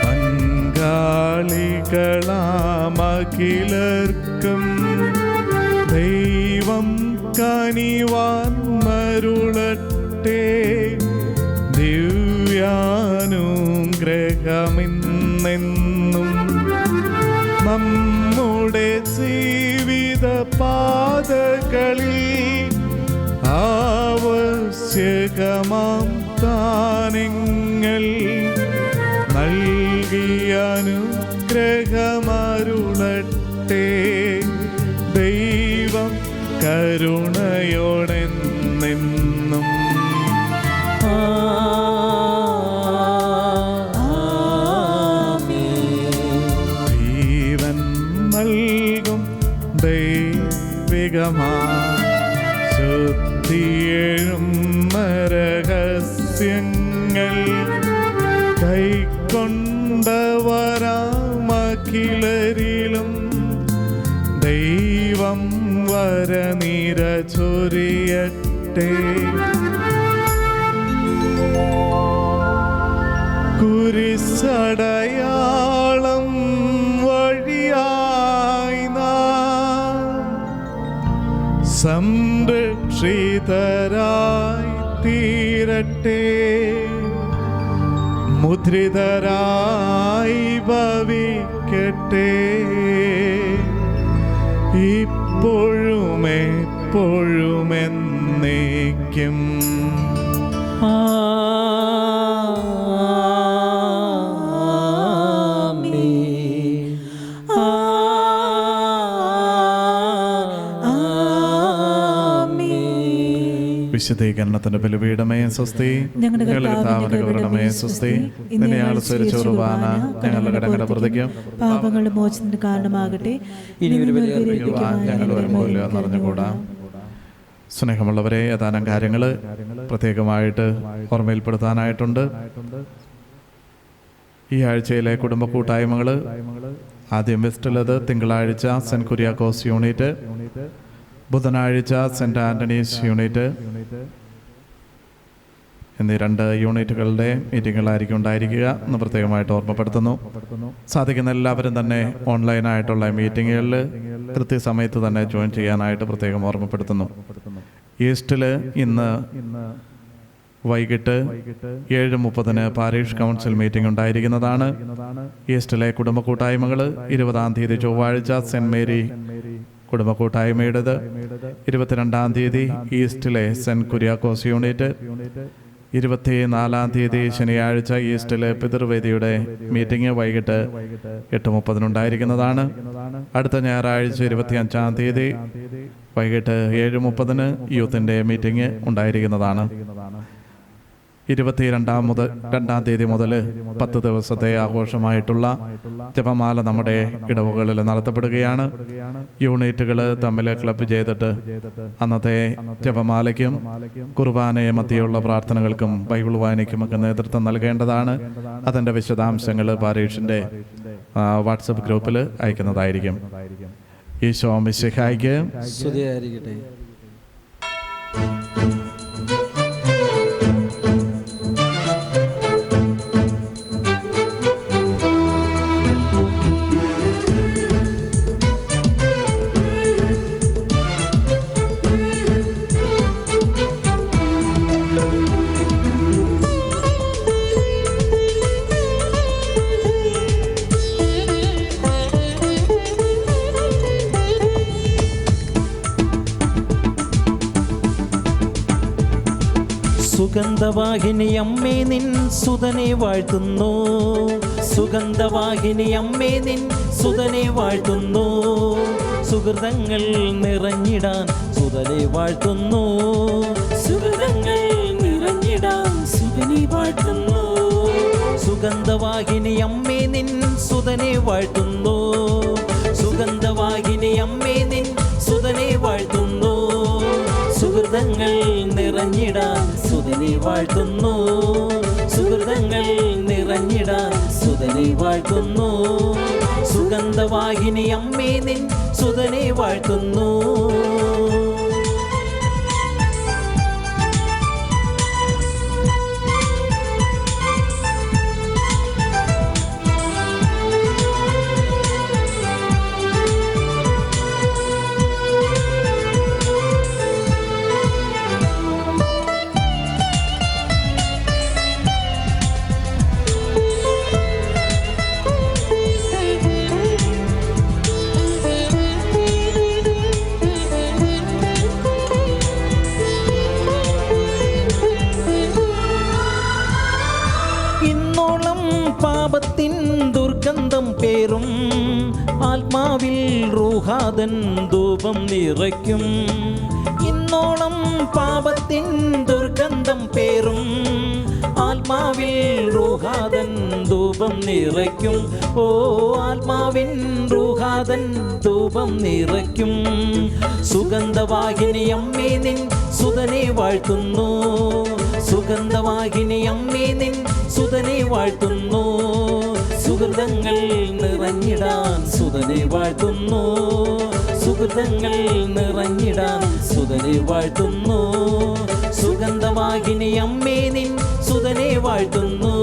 പങ്കാളികളാമഖിലർക്കും ദൈവം കനിവാൻ മരുളട്ടെ. ദിവ്യാനുഗ്രഹമെന്നെന്നും നമ്മുടെ ജീവിത പാതകളിൽ ആവശ്യകമാം ദാനങ്ങൾ നൽകിയനുഗ്രഹമരുളട്ടെ. ദൈവം കരുണയോടെന്നെന്നും. ജീവൻ നൽകും ദൈവികമാ ശുദ്ധിയേഴും രഹസ്യങ്ങൾ കൈക്കൊണ്ടവരാമഖിലരിലും ദൈവം വരനിര ചൊരിയട്ടെ. കുരിശടയാളം വഴിയായി നാം സംരക്ഷിതരായി തീരട്ടെ. മുദ്രിതരായി ഭവിക്കട്ടെ. ഇപ്പോഴും എപ്പോഴും എന്നേക്കും. വിശുദ്ധീകരണത്തിന്റെ ബലിപീഠമേ സ്വസ്തി. ഞങ്ങളുടെ കർത്താവിന്റെ ഗൗരവമേ സ്വസ്തി. നിന്നെ ആശ്രയിച്ചുറവാന ഞങ്ങളുടെ കടങ്ങളുടെ പ്രതിക്കും പാപങ്ങളുടെ മോചനത്തിന് കാരണമാകട്ടെ. ഇനി ഒരു ബലി അർപ്പിക്കുവാൻ ഞങ്ങൾ വരുമ്പോൾ അറിഞ്ഞുകൂടാ. സ്നേഹമുള്ളവരെ, ഏതാനും കാര്യങ്ങൾ പ്രത്യേകമായിട്ട് ഓർമ്മയിൽപ്പെടുത്താനായിട്ടുണ്ട്. ഈ ആഴ്ചയിലെ കുടുംബ കൂട്ടായ്മകൾ, ആദ്യം വെസ്റ്റിലത് തിങ്കളാഴ്ച സെൻറ്റ് കുര്യാക്കോസ് യൂണിറ്റ്, ബുധനാഴ്ച സെൻറ്റ് ആൻ്റണീസ് യൂണിറ്റ് എന്നീ 2 യൂണിറ്റുകളുടെ മീറ്റിങ്ങുകളായിരിക്കും ഉണ്ടായിരിക്കുക എന്ന് പ്രത്യേകമായിട്ട് ഓർമ്മപ്പെടുത്തുന്നു. സാധിക്കുന്ന എല്ലാവരും തന്നെ ഓൺലൈനായിട്ടുള്ള മീറ്റിങ്ങുകളിൽ കൃത്യസമയത്ത് തന്നെ ജോയിൻ ചെയ്യാനായിട്ട് പ്രത്യേകം ഓർമ്മപ്പെടുത്തുന്നു. ഈസ്റ്റിൽ ഇന്ന് വൈകിട്ട് 7:30 പാരീഷ് കൗൺസിൽ മീറ്റിംഗ് ഉണ്ടായിരിക്കുന്നതാണ്. ഈസ്റ്റിലെ കുടുംബ കൂട്ടായ്മകൾ 20-ാം തീയതി ചൊവ്വാഴ്ച സെൻറ്റ് മേരി കുടുംബ കൂട്ടായ്മയുടേത്, 22-ാം തീയതി ഈസ്റ്റിലെ സെൻറ്റ് കുര്യാക്കോസ് യൂണിറ്റ്, 24-ാം തീയതി ശനിയാഴ്ച ഈസ്റ്റിലെ പിതൃവേദിയുടെ മീറ്റിംഗ് വൈകിട്ട് 8:30 ഉണ്ടായിരിക്കുന്നതാണ്. അടുത്ത ഞായറാഴ്ച 25-ാം തീയതി വൈകിട്ട് 7:30 യൂത്തിൻ്റെ മീറ്റിംഗ് ഉണ്ടായിരിക്കുന്നതാണ്. 22-ാം തീയതി മുതൽ 10 ദിവസത്തെ ആഘോഷമായിട്ടുള്ള ജപമാല നമ്മുടെ ഇടവകളിൽ നടത്തപ്പെടുകയാണ്. യൂണിറ്റുകൾ തമ്മിൽ ക്ലബ് ചെയ്തിട്ട് അന്നത്തെ ജപമാലയ്ക്കും കുർബാനയെ മധ്യയുള്ള പ്രാർത്ഥനകൾക്കും ബൈബിൾ വായനയ്ക്കുമൊക്കെ നേതൃത്വം നൽകേണ്ടതാണ്. അതിൻ്റെ വിശദാംശങ്ങൾ പാരീഷിൻ്റെ വാട്സപ്പ് ഗ്രൂപ്പിൽ അയക്കുന്നതായിരിക്കും. ഈശോ മിശിഹായ്ക്ക് സ്തുതിയായിരിക്കട്ടെ. സുഗന്ധവാഹിനി അമ്മേ നിൻ സുതനെ വാഴ്ത്തുന്നു, സുഗന്ധവാഹിനി അമ്മേ നിൻ സുതനെ വാഴ്ത്തുന്നു, സുഹൃതങ്ങൾ നിറഞ്ഞിടാൻ സുതനെ വാഴ്ത്തുന്നു, സുഹൃതങ്ങൾ നിറഞ്ഞിടാൻ സുതനെ വാഴ്ത്തുന്നു. സുഗന്ധവാഹിനി അമ്മേ നിൻ സുതനെ വാഴ്ത്തുന്നു, സുഗന്ധവാഹിനി അമ്മേ നിൻ സുതനെ വാഴ്ത്തുന്നു, സുഹൃതങ്ങൾ നിറഞ്ഞിടാൻ സുതനെ വാഴ്ത്തുന്നു, സുഹൃതങ്ങൾ നിറഞ്ഞിടാൻ സുതനെ വാഴ്ത്തുന്നു, സുഗന്ധവാഹിനി അമ്മേ നിൻ സുതനെ വാഴ്ത്തുന്നു. പാപത്തിൻ ദുർഗന്ധം പേറും ആത്മാവിൽ റൂഹാദൻ ധൂപം നിറയ്ക്കും. ഇന്നോളം പാപത്തിൻ ദുർഗന്ധം പേറും ആത്മാവിൽ റൂഹാദൻ ധൂപം നിറയ്ക്കും. ഓ ആത്മാവിൻ റൂഹാദൻ ധൂപം നിറയ്ക്കും. സുഗന്ധവാഹിനി അമ്മേ നിൻ സുതനെ വാഴ്ത്തുന്നു, സുഗന്ധവാഹിനി അമ്മേ നിൻ സുതനെ വാഴ്ത്തുന്നു, സുഹൃതങ്ങൾ നിറഞ്ഞിടാൻ സുതനെ വാഴ്ത്തുന്നു, സുഹൃതങ്ങൾ നിറഞ്ഞിടാൻ സുതനെ വാഴ്ത്തുന്നു, സുഗന്ധവാഹിനി അമ്മേ നിൻ സുതനെ വാഴ്ത്തുന്നു.